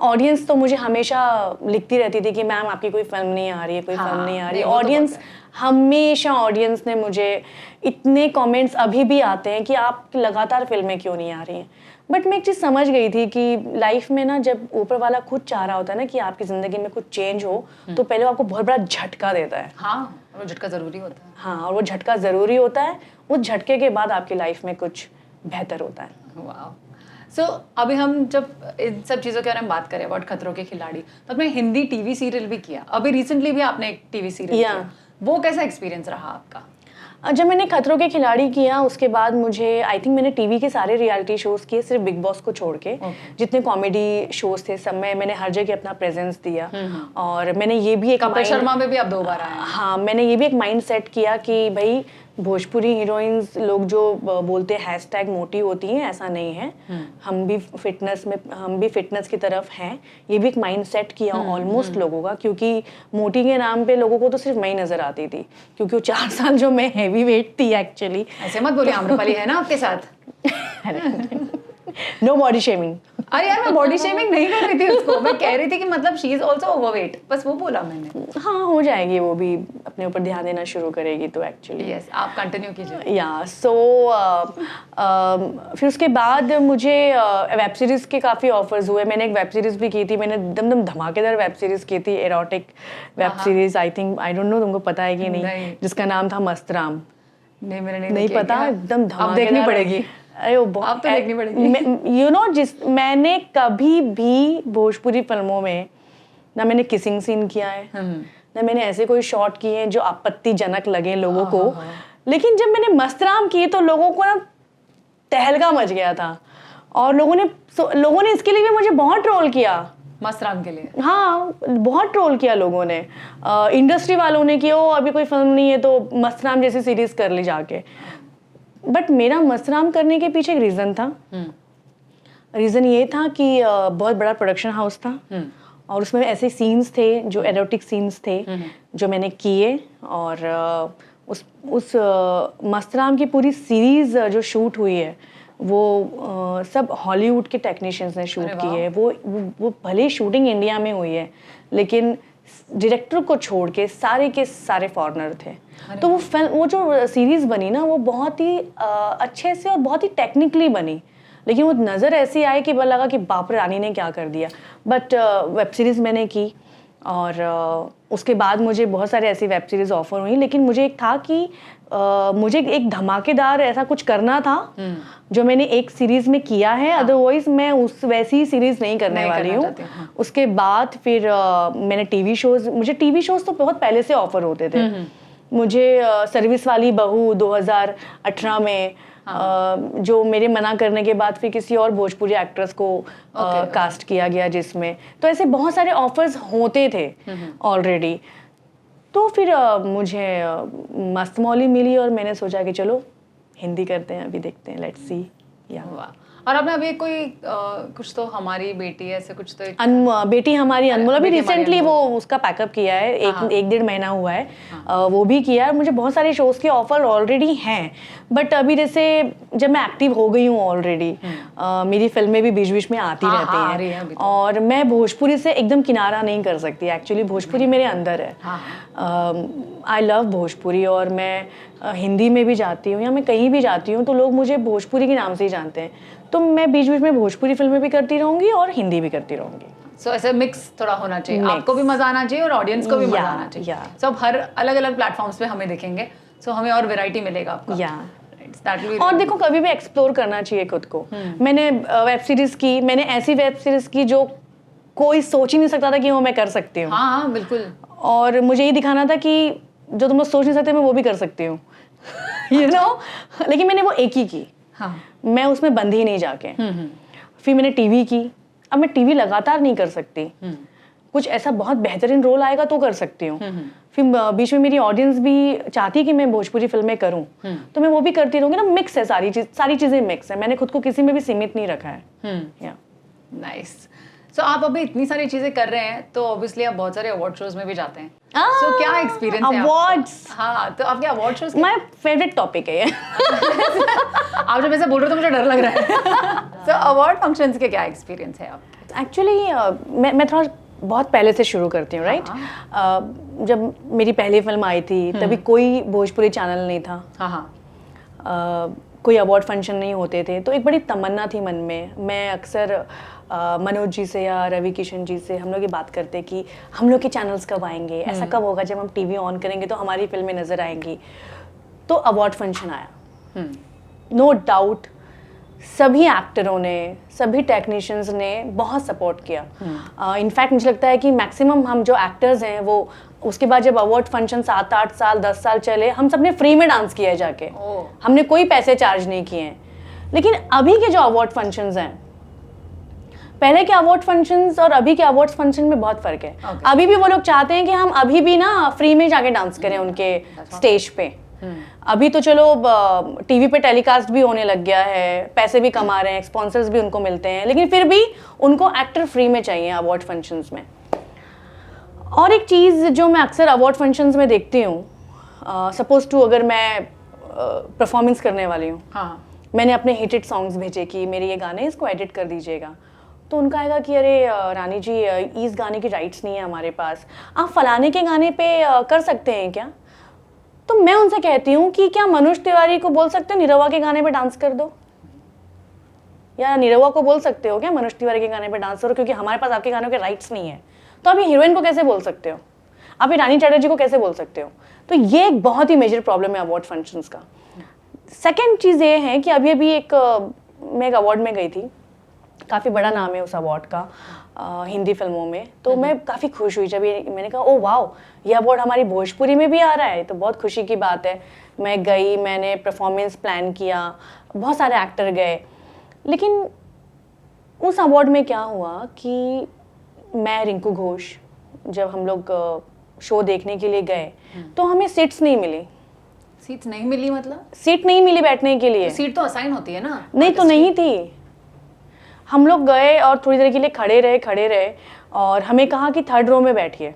ऑडियंस तो मुझे हमेशा लिखती रहती थी कि मैम आपकी कोई फिल्म नहीं आ रही है, कोई फिल्म नहीं आ रही है। ऑडियंस हमेशा ऑडियंस ने मुझे इतने कमेंट्स अभी भी आते हैं कि आप लगातार फिल्में क्यों नहीं आ रही हैं। बट मैं एक चीज़ समझ गई थी कि लाइफ में ना जब ऊपर वाला खुद चाह रहा होता है ना कि आपकी ज़िंदगी में कुछ चेंज हो तो पहले वो आपको बहुत बड़ा झटका देता है। हाँ, वो झटका ज़रूरी होता है। हाँ, और वो झटका ज़रूरी होता है। उस झटके के बाद आपकी लाइफ में कुछ बेहतर होता है। वाह। सो अभी हम जब इन सब चीज़ों के बारे में बात करें अबाउट खतरों के खिलाड़ी, तो आपने हिंदी टीवी सीरियल भी किया, अभी रिसेंटली भी आपने एक टीवी सीरियल किया, वो कैसा एक्सपीरियंस रहा आपका? जब मैंने खतरों के खिलाड़ी किया उसके बाद मुझे आई थिंक मैंने टीवी के सारे रियलिटी शोज़ किए सिर्फ बिग बॉस को छोड़ के। जितने कॉमेडी शोज़ थे सब में मैंने हर जगह अपना प्रेजेंस दिया। और मैंने ये भी एक कपिल शर्मा में भी आप 2 बार आए। हाँ, मैंने ये भी एक माइंड सेट किया कि भाई भोजपुरी हीरोइंस लोग जो बोलते हैं हैशटैग मोटी होती हैं, ऐसा नहीं है। हम भी फिटनेस की तरफ हैं। ये भी एक माइंड सेट किया ऑलमोस्ट लोगों का, क्योंकि मोटी के नाम पे लोगों को तो सिर्फ मैं ही नजर आती थी, क्योंकि वो 4 साल जो मैं हैवी वेट थी एक्चुअली। ऐसे मत बोलिए, आम्रपाली है ना आपके साथ। No body shaming. अरे यार, मैं बॉडी शेमिंग नहीं कर रही थी उसको, मैं कह रही थी कि मतलब शी इज आल्सो ओवरवेट, बस वो बोला मैंने। हाँ, हो जाएगी, वो भी अपने ऊपर ध्यान देना शुरू करेगी तो एक्चुअली। यस, आप कंटिन्यू कीजिए। या सो फिर उसके बाद मुझे वेब सीरीज़ के काफ़ी ऑफर्स हुए। मैंने एक वेब सीरीज़ भी की थी, मैंने एकदम धमाकेदार वेब सीरीज़ की थी, erotic web series. I think I don't know तुमको पता है कि नहीं, जिसका नाम था मस्तराम। नहीं, मेरे नहीं पता, एकदम धमाकेदार। अब देखनी पड़ेगी। अरे वो बहुत, आप तो देखनी पड़ेगी। यू नो, मैंने कभी भी भोजपुरी फिल्मों में ना मैंने किसिंग सीन किया है, ना मैंने ऐसे कोई शॉट किए हैं जो आपत्तिजनक लगे लोगों को। लेकिन जब मैंने मस्तराम की तो लोगों को ना तहलका मच गया था, और लोगों ने इसके लिए भी मुझे बहुत ट्रोल किया। मस्तराम के लिए? हाँ, बहुत ट्रोल किया लोगों ने। इंडस्ट्री वालों ने कि ओ अभी कोई फिल्म नहीं है तो मस्तराम जैसी सीरीज कर ली जाके। बट मेरा मस्तराम करने के पीछे एक रीज़न था। रीज़न ये था कि बहुत बड़ा प्रोडक्शन हाउस था, और उसमें ऐसे सीन्स थे जो एरोटिक सीन्स थे जो मैंने किए। और उस मस्तराम की पूरी सीरीज़ जो शूट हुई है वो सब हॉलीवुड के टेक्नीशियंस ने शूट की है। वो भले शूटिंग इंडिया में हुई है, लेकिन डायरेक्टर को छोड़ के सारे फॉरेनर थे। तो वो जो सीरीज़ बनी ना, वो बहुत ही अच्छे से और बहुत ही टेक्निकली बनी, लेकिन वो नज़र ऐसी आई कि लगा कि बाप रे, रानी ने क्या कर दिया। बट वेब सीरीज़ मैंने की, और उसके बाद मुझे बहुत सारे ऐसी वेब सीरीज़ ऑफर हुई, लेकिन मुझे एक था कि मुझे एक धमाकेदार ऐसा कुछ करना था जो मैंने एक सीरीज़ में किया है। अदरवाइज मैं उस वैसी सीरीज़ नहीं करने वाली हूँ। उसके बाद फिर मैंने मुझे टीवी शोज़ तो बहुत पहले से ऑफर होते थे। मुझे सर्विस वाली बहू 2018 में जो मेरे मना करने के बाद फिर किसी और भोजपुरी एक्ट्रेस को कास्ट किया गया जिसमें। तो ऐसे बहुत सारे ऑफर्स होते थे ऑलरेडी। तो फिर मुझे मस्त मौली मिली और मैंने सोचा कि चलो हिंदी करते हैं, अभी देखते हैं, लेट्स सी। वाह। और आपने अभी कोई कुछ तो हमारी बेटी है, ऐसे कुछ तो बेटी हमारी अनमोल अभी रिसेंटली वो उसका पैकअप किया है, एक 1.5 महीना हुआ है। वो भी किया है। मुझे बहुत सारे शोज़ के ऑफर ऑलरेडी हैं, बट अभी जैसे जब मैं एक्टिव हो गई हूँ ऑलरेडी, मेरी फिल्में भी बीच बीच में आती रहती हैं, और मैं भोजपुरी से एकदम किनारा नहीं कर सकती। एक्चुअली भोजपुरी मेरे अंदर है। आई लव भोजपुरी, और मैं हिंदी में भी जाती हूँ या मैं कहीं भी जाती हूँ तो लोग मुझे भोजपुरी के नाम से ही जानते हैं। तो मैं बीच बीच में भोजपुरी फिल्में भी करती रहूँगी और हिंदी भी करती रहूँगी। सो ऐसे मिक्स थोड़ा होना चाहिए, आपको भी मजा आना चाहिए और ऑडियंस को भी मजा आना चाहिए। सो अब हर अलग अलग प्लेटफॉर्म्स पे हमें देखेंगे, सो हमें और वैरायटी मिलेगा आपको। और देखो, कभी भी एक्सप्लोर करना चाहिए खुद को। मैंने वेब सीरीज की, मैंने ऐसी वेब सीरीज की जो कोई सोच ही नहीं सकता था कि वो मैं कर सकती हूँ। हाँ, बिल्कुल। और मुझे ये दिखाना था कि जो तुम लोग सोच नहीं सकते मैं वो भी कर सकती हूँ। यू नो, लेकिन मैंने वो एक ही की। हाँ, मैं उसमें बंधी ही नहीं जाके। फिर मैंने टीवी की। अब मैं टीवी लगातार नहीं कर सकती, कुछ ऐसा बहुत बेहतरीन रोल आएगा तो कर सकती हूँ। फिर बीच में मेरी ऑडियंस भी चाहती है कि मैं भोजपुरी फिल्में करूँ, तो मैं वो भी करती रहूँगी ना। मिक्स है, सारी चीज़ें मिक्स है। मैंने खुद को किसी में भी सीमित नहीं रखा है। नाइस। सो आप अभी इतनी सारी चीजें कर रहे हैं तो ऑब्वियसली आप बहुत सारे अवार्ड शोज में भी जाते हैं। सो क्या एक्सपीरियंस है अवार्ड्स? हाँ, तो आपके award shows my favourite topic है ये। आप जब ऐसे बोल रहे हो तो मुझे डर लग रहा है। सो अवार्ड फंक्शंस के क्या एक्सपीरियंस है आपके? एक्चुअली मैं थोड़ा बहुत पहले से शुरू करती हूँ, राइट? जब मेरी पहली फिल्म आई थी तभी कोई भोजपुरी चैनल नहीं था। हाँ। कोई अवार्ड फंक्शन नहीं होते थे, तो एक बड़ी तमन्ना थी मन में। मैं अक्सर मनोज जी से या रवि किशन जी से हम लोग ये बात करते कि हम लोग के चैनल्स कब आएंगे, ऐसा कब होगा जब हम टीवी ऑन करेंगे तो हमारी फिल्में नज़र आएंगी। तो अवार्ड फंक्शन आया, नो डाउट सभी एक्टरों ने, सभी टेक्नीशियंस ने बहुत सपोर्ट किया। इनफैक्ट मुझे लगता है कि मैक्सिमम हम जो एक्टर्स हैं वो उसके बाद जब अवार्ड फंक्शन 7-8 साल 10 साल चले, हम सब ने फ्री में डांस किया है जाके। हमने कोई पैसे चार्ज नहीं किए हैं। लेकिन अभी के जो अवार्ड फंक्शंस हैं, पहले के अवार्ड फंक्शंस और अभी के अवार्ड फंक्शन में बहुत फर्क है। अभी भी वो लोग चाहते हैं कि हम अभी भी ना फ्री में जाके डांस करें उनके स्टेज पे। अभी तो चलो टीवी पे टेलीकास्ट भी होने लग गया है, पैसे भी कमा रहे हैं, स्पॉन्सर्स भी उनको मिलते हैं, लेकिन फिर भी उनको एक्टर फ्री में चाहिए अवार्ड फंक्शंस में। और एक चीज़ जो मैं अक्सर अवार्ड फंक्शंस में देखती हूँ, सपोज टू अगर मैं परफॉर्मेंस करने वाली हूँ, मैंने अपने हिटेड सॉन्ग्स भेजे कि मेरे ये गाने इसको एडिट कर दीजिएगा, तो उनका आएगा कि अरे रानी जी इस गाने की राइट्स नहीं है हमारे पास, आप फलाने के गाने पे कर सकते हैं क्या? तो मैं उनसे कहती हूँ कि क्या मनोज तिवारी को बोल सकते हो निरहुआ के गाने पे डांस कर दो, या निरहुआ को बोल सकते हो क्या मनोज तिवारी के गाने पे डांस करो, क्योंकि हमारे पास आपके गानों के राइट्स नहीं है। तो आप ये हीरोइन को कैसे बोल सकते हो, आप ये रानी चैटर्जी को कैसे बोल सकते हो? तो ये एक बहुत ही मेजर प्रॉब्लम है अवार्ड फंक्शंस का। सेकेंड चीज़ ये है कि अभी मैं एक अवार्ड में गई थी, काफ़ी बड़ा नाम है उस अवार्ड का हिंदी फिल्मों में, तो मैं काफ़ी खुश हुई जब ये मैंने कहा ओ वाओ ये अवार्ड हमारी भोजपुरी में भी आ रहा है, तो बहुत खुशी की बात है। मैं गई, मैंने परफॉर्मेंस प्लान किया, बहुत सारे एक्टर गए, लेकिन उस अवार्ड में क्या हुआ कि मैं रिंकू घोष जब हम लोग शो देखने के लिए गए तो हमें सीट्स नहीं मिली। सीट्स नहीं मिली मतलब? सीट नहीं मिली बैठने के लिए। तो सीट तो असाइन होती है ना? नहीं तो नहीं थी। हम लोग गए और थोड़ी देर के लिए खड़े रहे और हमें कहा कि 3rd रो में बैठिए।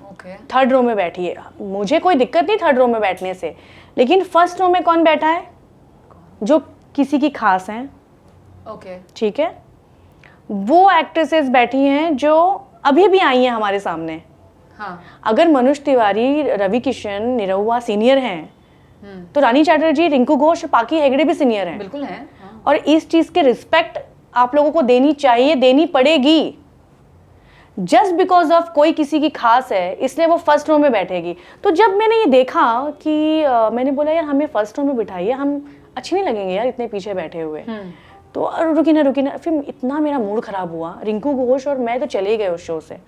ओके। 3rd रो में बैठिए। मुझे कोई दिक्कत नहीं 3rd रो में बैठने से, लेकिन 1st रो में कौन बैठा है? जो किसी की खास हैं। ओके। ठीक है, वो एक्ट्रेसेस बैठी हैं जो अभी भी आई हैं हमारे सामने। हाँ। अगर मनोज तिवारी, रवि किशन, निरहुआ सीनियर हैं तो रानी चैटर्जी, रिंकू घोष, पाकी हेगड़े भी सीनियर हैं। बिल्कुल है। हाँ। और इस चीज़ की रिस्पेक्ट आप लोगों को देनी चाहिए, देनी पड़ेगी। जस्ट बिकॉज ऑफ कोई किसी की खास है इसलिए वो 1st रो में बैठेगी। तो जब मैंने ये देखा कि मैंने बोला यार हमें 1st रो में बिठाइए, हम अच्छे नहीं लगेंगे यार इतने पीछे बैठे हुए। तो रुकी ना, फिर इतना मेरा मूड खराब हुआ। रिंकू घोष और मैं तो चले गए उस शो से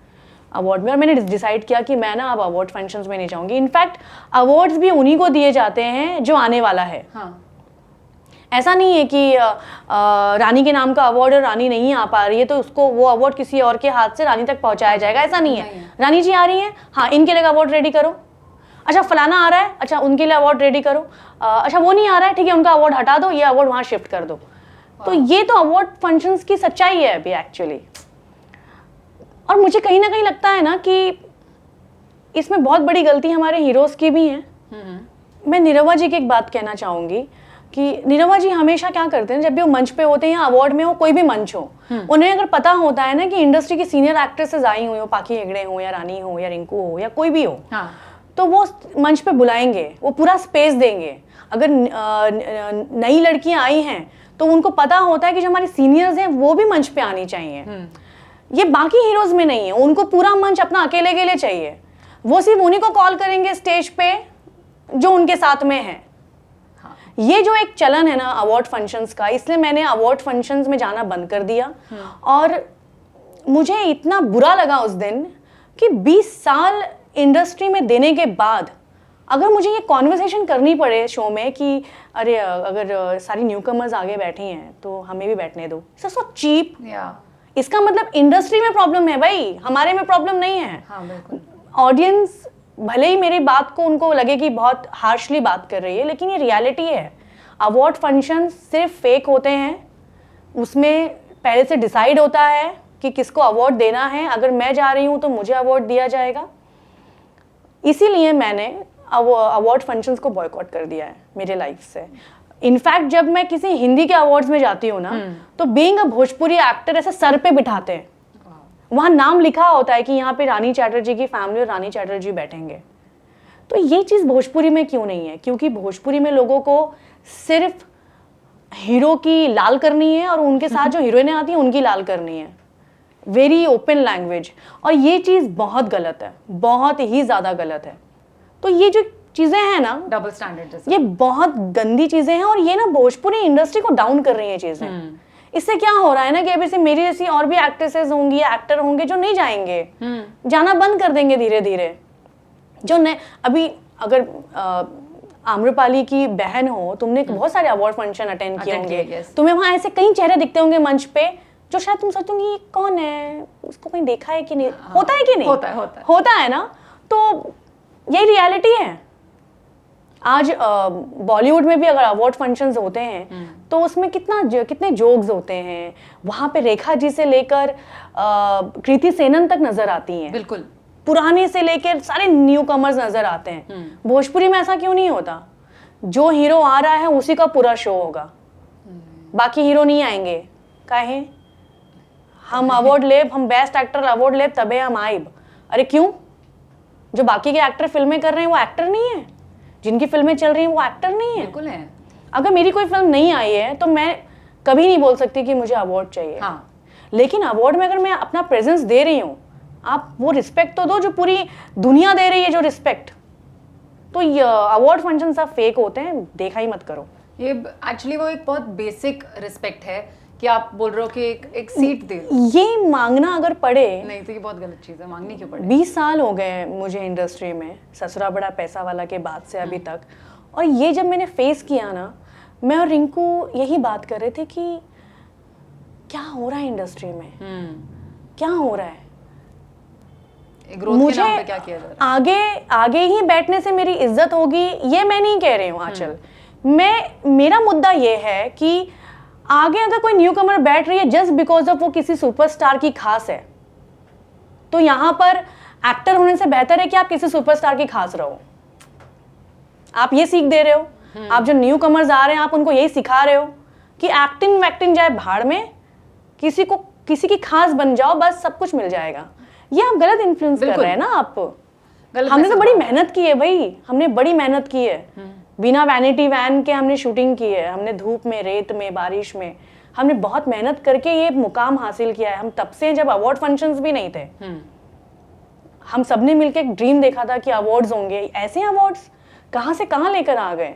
अवार्ड में, और मैंने डिसाइड किया कि मैं ना अब अवार्ड फंक्शंस में नहीं जाऊंगी। इनफैक्ट अवार्ड्स भी उन्हीं को दिए जाते हैं जो आने वाला है। हाँ। ऐसा नहीं है कि रानी के नाम का अवार्ड और रानी नहीं आ पा रही है तो उसको वो अवार्ड किसी और के हाथ से रानी तक पहुंचाया जाएगा, ऐसा नहीं है। रानी जी आ रही हैं, हाँ इनके लिए अवार्ड रेडी करो। अच्छा फलाना आ रहा है, अच्छा उनके लिए अवार्ड रेडी करो। अच्छा वो नहीं आ रहा है, ठीक है उनका अवार्ड हटा दो, ये अवार्ड वहाँ शिफ्ट कर दो। तो ये तो अवार्ड फंक्शंस की सच्चाई है अभी एक्चुअली। और मुझे कहीं ना कहीं लगता है ना कि इसमें बहुत बड़ी गलती हमारे हीरोज़ की भी है। मैं निरहुआ जी की एक बात कहना चाहूँगी कि निरहुआ जी हमेशा क्या करते हैं, जब भी वो मंच पे होते हैं या अवार्ड में हो, कोई भी मंच हो, उन्हें अगर पता होता है ना कि इंडस्ट्री की सीनियर एक्ट्रेसेस आई हुई हो, पाकी हेगड़े हो या रानी हो या रिंकू हो या कोई भी हो, तो वो मंच पे बुलाएंगे, वो पूरा स्पेस देंगे। अगर नई लड़कियां आई हैं तो उनको पता होता है कि जो हमारी सीनियर्स हैं वो भी मंच पे आनी चाहिए। ये बाकी हीरोज में नहीं है, उनको पूरा मंच अपना अकेले के लिए चाहिए। वो सिर्फ उन्हीं को कॉल करेंगे स्टेज पे जो उनके साथ में है। ये जो एक चलन है ना अवार्ड फंक्शंस का, इसलिए मैंने अवार्ड फंक्शंस में जाना बंद कर दिया। और मुझे इतना बुरा लगा उस दिन कि 20 साल इंडस्ट्री में देने के बाद अगर मुझे ये कॉन्वर्सेशन करनी पड़े शो में कि अरे अगर सारी न्यूकमर्स आगे बैठी हैं तो हमें भी बैठने दो, इट्स सो चीप। इसका मतलब इंडस्ट्री में प्रॉब्लम है भाई, हमारे में प्रॉब्लम नहीं है। ऑडियंस भले ही मेरी बात को उनको लगे कि बहुत हार्शली बात कर रही है, लेकिन ये रियलिटी है। अवार्ड फंक्शन सिर्फ फेक होते हैं, उसमें पहले से डिसाइड होता है कि किसको अवार्ड देना है, अगर मैं जा रही हूँ तो मुझे अवार्ड दिया जाएगा। इसीलिए मैंने अवार्ड फंक्शंस को बॉयकॉट कर दिया है मेरे लाइफ से। इनफैक्ट जब मैं किसी हिंदी के अवार्ड्स में जाती हूँ ना, तो बीइंग अ भोजपुरी एक्टर ऐसे सर पे बिठाते हैं, वहाँ नाम लिखा होता है कि यहाँ पे रानी चैटर्जी की फैमिली और रानी चैटर्जी बैठेंगे। तो ये चीज़ भोजपुरी में क्यों नहीं है? क्योंकि भोजपुरी में लोगों को सिर्फ हीरो की लाल करनी है और उनके साथ जो हीरोइनें आती हैं उनकी लाल करनी है। वेरी ओपन लैंग्वेज, और ये चीज़ बहुत गलत है, बहुत ही ज़्यादा गलत है। तो ये जो चीज़ें हैं ना, डबल स्टैंडर्ड, ये बहुत गंदी चीज़ें हैं और ये ना भोजपुरी इंडस्ट्री को डाउन कर रही हैं चीज़ें। इससे क्या हो रहा है ना कि अभी से मेरी जैसी और भी एक्ट्रेसेस होंगी या एक्टर होंगे जो नहीं जाएंगे, जाना बंद कर देंगे धीरे धीरे। जो ने अभी अगर आम्रपाली की बहन हो, तुमने बहुत सारे अवार्ड फंक्शन अटेंड किए होंगे, तुम्हें वहाँ ऐसे कई चेहरे दिखते होंगे मंच पे जो शायद तुम सोचोगे ये कौन है, उसको कहीं देखा है कि नहीं। होता है कि नहीं? होता है ना। तो यही रियलिटी है। आज बॉलीवुड में भी अगर अवार्ड फंक्शंस होते हैं तो उसमें कितने जोक्स होते हैं। वहाँ पे रेखा जी से लेकर कृति सेनन तक नजर आती हैं, बिल्कुल पुराने से लेकर सारे न्यू कमर्स नजर आते हैं। भोजपुरी में ऐसा क्यों नहीं होता? जो हीरो आ रहा है उसी का पूरा शो होगा, बाकी हीरो नहीं आएंगे। काहे? हम अवार्ड लेब, हम बेस्ट एक्टर अवार्ड लेब तबे हम आइब। अरे क्यों? जो बाकी के एक्टर फिल्में कर रहे हैं वो एक्टर नहीं है, जिनकी फिल्में चल रही हैं वो एक्टर नहीं है। बिल्कुल है। अगर मेरी कोई फिल्म नहीं आई है तो मैं कभी नहीं बोल सकती कि मुझे अवार्ड चाहिए। हाँ। लेकिन अवार्ड में अगर मैं अपना प्रेजेंस दे रही हूँ, आप वो रिस्पेक्ट तो दो जो पूरी दुनिया दे रही है जो रिस्पेक्ट। तो ये अवार्ड फंक्शन सब फेक होते हैं, देखा ही मत करो। ये एक्चुअली वो एक बहुत बेसिक रिस्पेक्ट है कि आप बोल रहे हो कि एक सीट दे दो। ये मांगना अगर पड़े, नहीं तो ये बहुत गलत चीज़ है, मांगनी क्यों पड़े। 20 साल हो गए मुझे इंडस्ट्री में, ससुरा बड़ा पैसा वाला के बाद से अभी तक। और ये जब मैंने फेस किया ना, मैं और रिंकू यही बात कर रहे थे कि क्या हो रहा है इंडस्ट्री में, क्या हो रहा है। ग्रोथ के नाम पे क्या किया जा रहा है? आगे ही बैठने से मेरी इज्जत होगी ये मैं नहीं कह रही हूँ आंचल। मेरा मुद्दा ये है कि आगे अगर कोई न्यू कमर बैठ रही है जस्ट बिकॉज ऑफ वो किसी सुपरस्टार की खास है, तो यहाँ पर एक्टर होने से बेहतर है कि आप किसी सुपरस्टार की खास रहो। आप ये सीख दे रहे हो, आप जो न्यू कमर्स आ रहे हैं आप उनको यही सिखा रहे हो कि एक्टिंग वैक्टिंग जाए भाड़ में, किसी की खास बन जाओ, बस सब कुछ मिल जाएगा। ये आप गलत इन्फ्लुएंस कर रहे हैं ना आप। हमने तो बड़ी मेहनत की है भाई, हमने बड़ी मेहनत की है, बिना वैनिटी वैन के हमने शूटिंग की है, हमने धूप में, रेत में, बारिश में, हमने बहुत मेहनत करके ये मुकाम हासिल किया है। हम तब से जब अवार्ड फंक्शंस भी नहीं थे, हम सबने मिलकर एक ड्रीम देखा था कि अवार्ड्स होंगे। ऐसे अवार्ड्स कहाँ से कहाँ लेकर आ गए।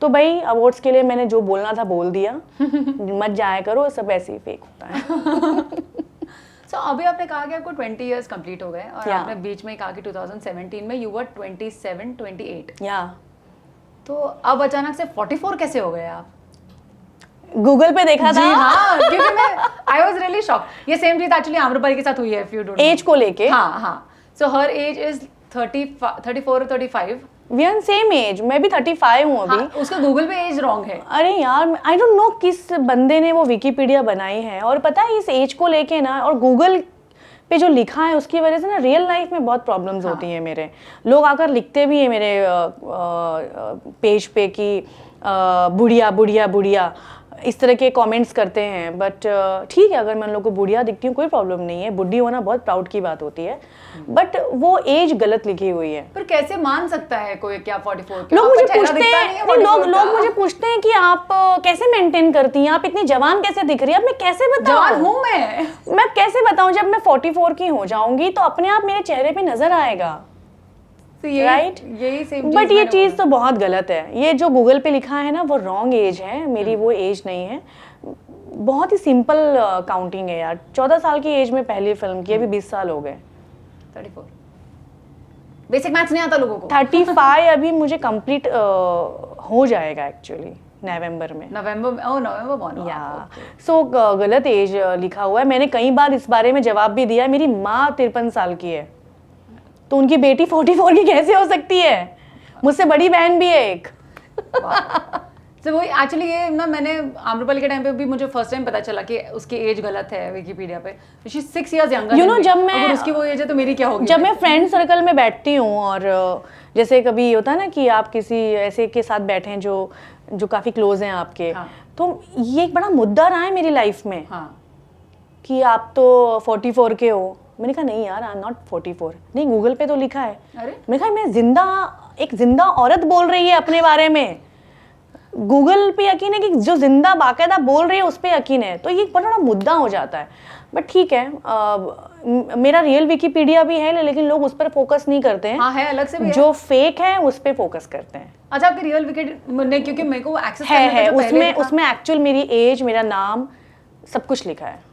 तो भाई अवार्ड्स के लिए मैंने जो बोलना था बोल दिया। मत जाया करो, सब ऐसे ही फेक होता है। So, अभी आपने कहा कि आपको 20 इयर्स कंप्लीट हो गए और आपने बीच में कहा कि 2017 में यू वर 27-28। तो अब अचानक से 44 कैसे हो गए आप? गूगल पे देखा था। हाँ, क्योंकि मैं आई वाज रियली शॉक्ड। ये सेम चीज एक्चुअली आम्रपाली के साथ हुई है, if you don't know. Age को लेके। हाँ। सो हर एज इज 34 और 35। वी आर सेम एज, मैं भी 35 हूँ अभी। हाँ, उसका गूगल पे एज रॉन्ग है। अरे यार, आई डोंट नो किस बंदे ने वो विकिपीडिया बनाई है, और पता है इस एज को लेके ना, और गूगल पे जो लिखा है उसकी वजह से ना रियल लाइफ में बहुत प्रॉब्लम्स होती हैं। मेरे लोग आकर लिखते भी हैं मेरे पेज पे कि बुढ़िया बुढ़िया बुढ़िया, इस तरह के कमेंट्स करते हैं। बट ठीक है, अगर मैं उन लोगों को बुढ़िया दिखती हूँ कोई प्रॉब्लम नहीं है, बुढ़ी होना बहुत प्राउड की बात होती है। बट वो एज गलत लिखी हुई है। पर कैसे मान सकता है कोई कि आप 44 के? लोग मुझे पूछते हैं, लोग मुझे पूछते हैं कि आप कैसे मेंटेन करती हैं, आप इतनी जवान कैसे दिख रही है। अब मैं कैसे बताऊं? जवान हूं मैं कैसे बताऊं? जब मैं 44 की हो जाऊंगी तो अपने आप मेरे चेहरे पे नजर आएगा, राइट? यही सेम। बट ये चीज तो बहुत गलत है। ये जो गूगल पे लिखा है ना वो रॉन्ग एज है, मेरी वो एज नहीं है। बहुत ही सिंपल काउंटिंग है यार। 14 साल की एज में पहली फिल्म की, अभी 20 साल हो गए। 34 बेसिक मैथ्स नहीं आता लोगों को। 35 अभी मुझे कंप्लीट हो जाएगा एक्चुअली नवंबर में। नवंबर बॉर्न। या सो गलत एज लिखा हुआ है। मैंने कई बार इस बारे में जवाब भी दिया। मेरी माँ 53 साल की है, तो उनकी बेटी 44 की कैसे हो सकती है? मुझसे बड़ी बहन भी है एक। तो वही एक्चुअली ये ना मैंने आम्रपाली के टाइम पे भी मुझे फर्स्ट टाइम पता चला कि उसकी एज गलत है विकिपीडिया पे, she 6 years younger. You know जब मैं, अगर उसकी वो एज है तो मेरी क्या होगी? जब मैं फ्रेंड सर्कल में बैठती हूँ और जैसे कभी होता है ना कि आप किसी ऐसे के साथ बैठे हैं जो काफ़ी क्लोज हैं आपके, हाँ। तो ये एक बड़ा मुद्दा रहा है मेरी लाइफ में। हाँ। कि आप तो 44 के हो। मैंने कहा नहीं यार, आई एम नॉट 44। नहीं, गूगल पे तो लिखा है। अरे मैंने कहा मैं एक जिंदा औरत बोल रही है अपने बारे में। गूगल पे यकीन है कि जो जिंदा बाकायदा बोल रही है उस पे यकीन है, तो ये बड़ा मुद्दा हो जाता है। बट ठीक है, मेरा रियल विकिपीडिया भी है लेकिन लोग उस पर फोकस नहीं करते हैं। हाँ है, अलग से भी जो फेक है उस पे फोकस करते हैं। अच्छा, आपके रियल विकिपीडिया, क्योंकि मेरे को एक्सेस है उसमें एक्चुअल मेरी एज, मेरा नाम सब कुछ लिखा है।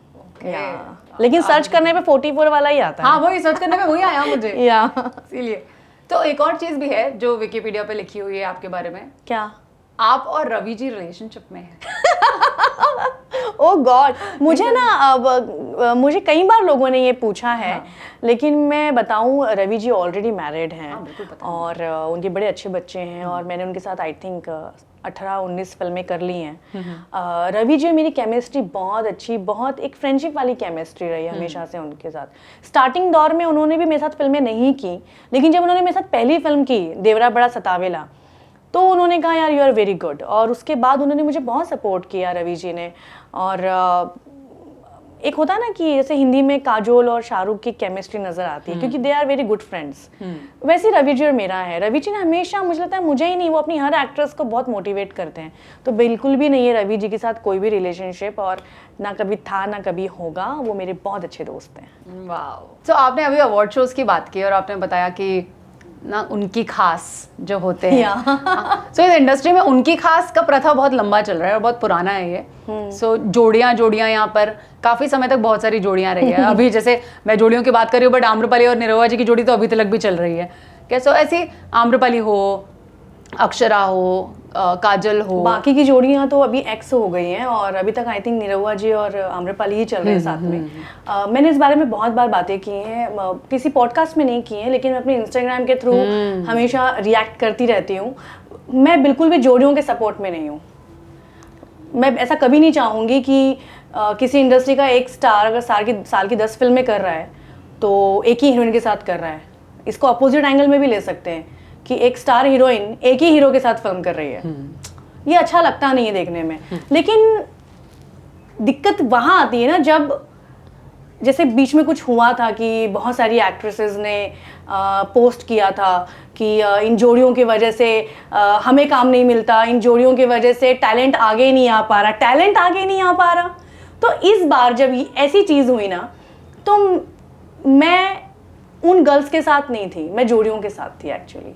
लेकिन सर्च करने पे 44 वाला ही आता है। हाँ, वही सर्च करने पे वही आया मुझे। इसीलिए तो एक और चीज भी है जो विकिपीडिया पे लिखी हुई है आपके बारे में। क्या? आप और रवि जी रिलेशनशिप में हैं। ओह गॉड, मुझे ना मुझे कई बार लोगों ने ये पूछा है। हाँ। लेकिन मैं बताऊं, रवि जी ऑलरेडी मैरिड हैं। हाँ, और उनके बड़े अच्छे बच्चे हैं और मैंने उनके साथ आई थिंक 18-19 फिल्में कर ली हैं। रवि जी मेरी केमिस्ट्री बहुत अच्छी, बहुत एक फ्रेंडशिप वाली केमिस्ट्री रही हमेशा से उनके साथ। स्टार्टिंग दौर में उन्होंने भी मेरे साथ फिल्में नहीं की, लेकिन जब उन्होंने मेरे साथ पहली फिल्म की देवरा बड़ा सतावेला, तो उन्होंने कहा यार यू आर वेरी गुड। और उसके बाद उन्होंने मुझे बहुत सपोर्ट किया रवि जी ने। और एक होता है ना कि जैसे हिंदी में काजोल और शाहरुख की केमिस्ट्री नजर आती है क्योंकि they are very good friends, वैसे रवि जी और मेरा है। रवि जी ने हमेशा, मुझे लगता है मुझे ही नहीं, वो अपनी हर एक्ट्रेस को बहुत मोटिवेट करते हैं। तो बिल्कुल भी नहीं है रवि जी के साथ कोई भी रिलेशनशिप, और ना कभी था ना कभी होगा। वो मेरे बहुत अच्छे दोस्त हैं। वाह। तो आपने अभी अवार्ड शोज की बात की और आपने बताया कि ना उनकी खास जो होते हैं। सो इस इंडस्ट्री में उनकी खास का प्रथा बहुत लंबा चल रहा है और बहुत पुराना है ये। सो जोड़ियां यहाँ पर काफी समय तक बहुत सारी जोड़ियां रही है। अभी जैसे मैं जोड़ियों की बात कर रही हूँ, बट आम्रपाली और निरहुआ जी की जोड़ी तो अभी तक भी चल रही है। कैसे ऐसी आम्रपाली हो, अक्षरा हो, काजल हो, बाकी की जोड़ियां तो अभी एक्स हो गई हैं और अभी तक आई थिंक निरहुआ जी और आम्रपाली ही चल रहे हैं साथ में। मैंने इस बारे में बहुत बार बातें की हैं, किसी पॉडकास्ट में नहीं की हैं, लेकिन मैं अपने इंस्टाग्राम के थ्रू हमेशा रिएक्ट करती रहती हूँ। मैं बिल्कुल भी जोड़ियों के सपोर्ट में नहीं हूँ। मैं ऐसा कभी नहीं चाहूँगी कि किसी इंडस्ट्री का एक स्टार अगर साल की 10 फिल्में कर रहा है तो एक ही हीरोइन के साथ कर रहा है। इसको अपोजिट एंगल में भी ले सकते हैं कि एक स्टार हीरोइन एक ही हीरो के साथ फिल्म कर रही है। ये अच्छा लगता नहीं है देखने में। लेकिन दिक्कत वहाँ आती है ना जब जैसे बीच में कुछ हुआ था कि बहुत सारी एक्ट्रेसेस ने पोस्ट किया था कि इन जोड़ियों की वजह से हमें काम नहीं मिलता, इन जोड़ियों की वजह से टैलेंट आगे नहीं आ पा रहा। तो इस बार जब ऐसी चीज़ हुई ना, तो मैं उन गर्ल्स के साथ नहीं थी, मैं जोड़ियों के साथ थी एक्चुअली।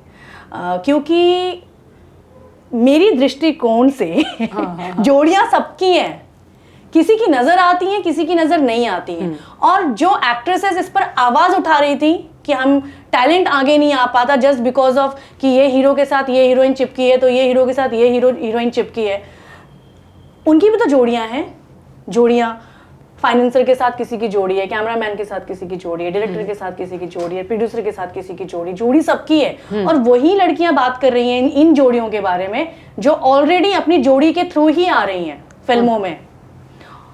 क्योंकि मेरी दृष्टिकोण से जोड़ियां सबकी हैं, किसी की नजर आती हैं, किसी की नजर नहीं आती हैं। और जो एक्ट्रेसेस इस पर आवाज उठा रही थी कि हम टैलेंट आगे नहीं आ पाता जस्ट बिकॉज ऑफ कि ये हीरो के साथ ये हीरोइन चिपकी है तो ये हीरो के साथ ये हीरोइन चिपकी है, उनकी भी तो जोड़ियां हैं। जोड़ियां फाइनेंसर के साथ किसी की जोड़ी है, कैमरामैन के साथ किसी की जोड़ी है, डायरेक्टर के साथ किसी की जोड़ी है, प्रोड्यूसर के साथ किसी की जोड़ी सबकी है। और वही लड़कियां बात कर रही हैं इन जोड़ियों के बारे में जो ऑलरेडी अपनी जोड़ी के थ्रू ही आ रही हैं फिल्मों में।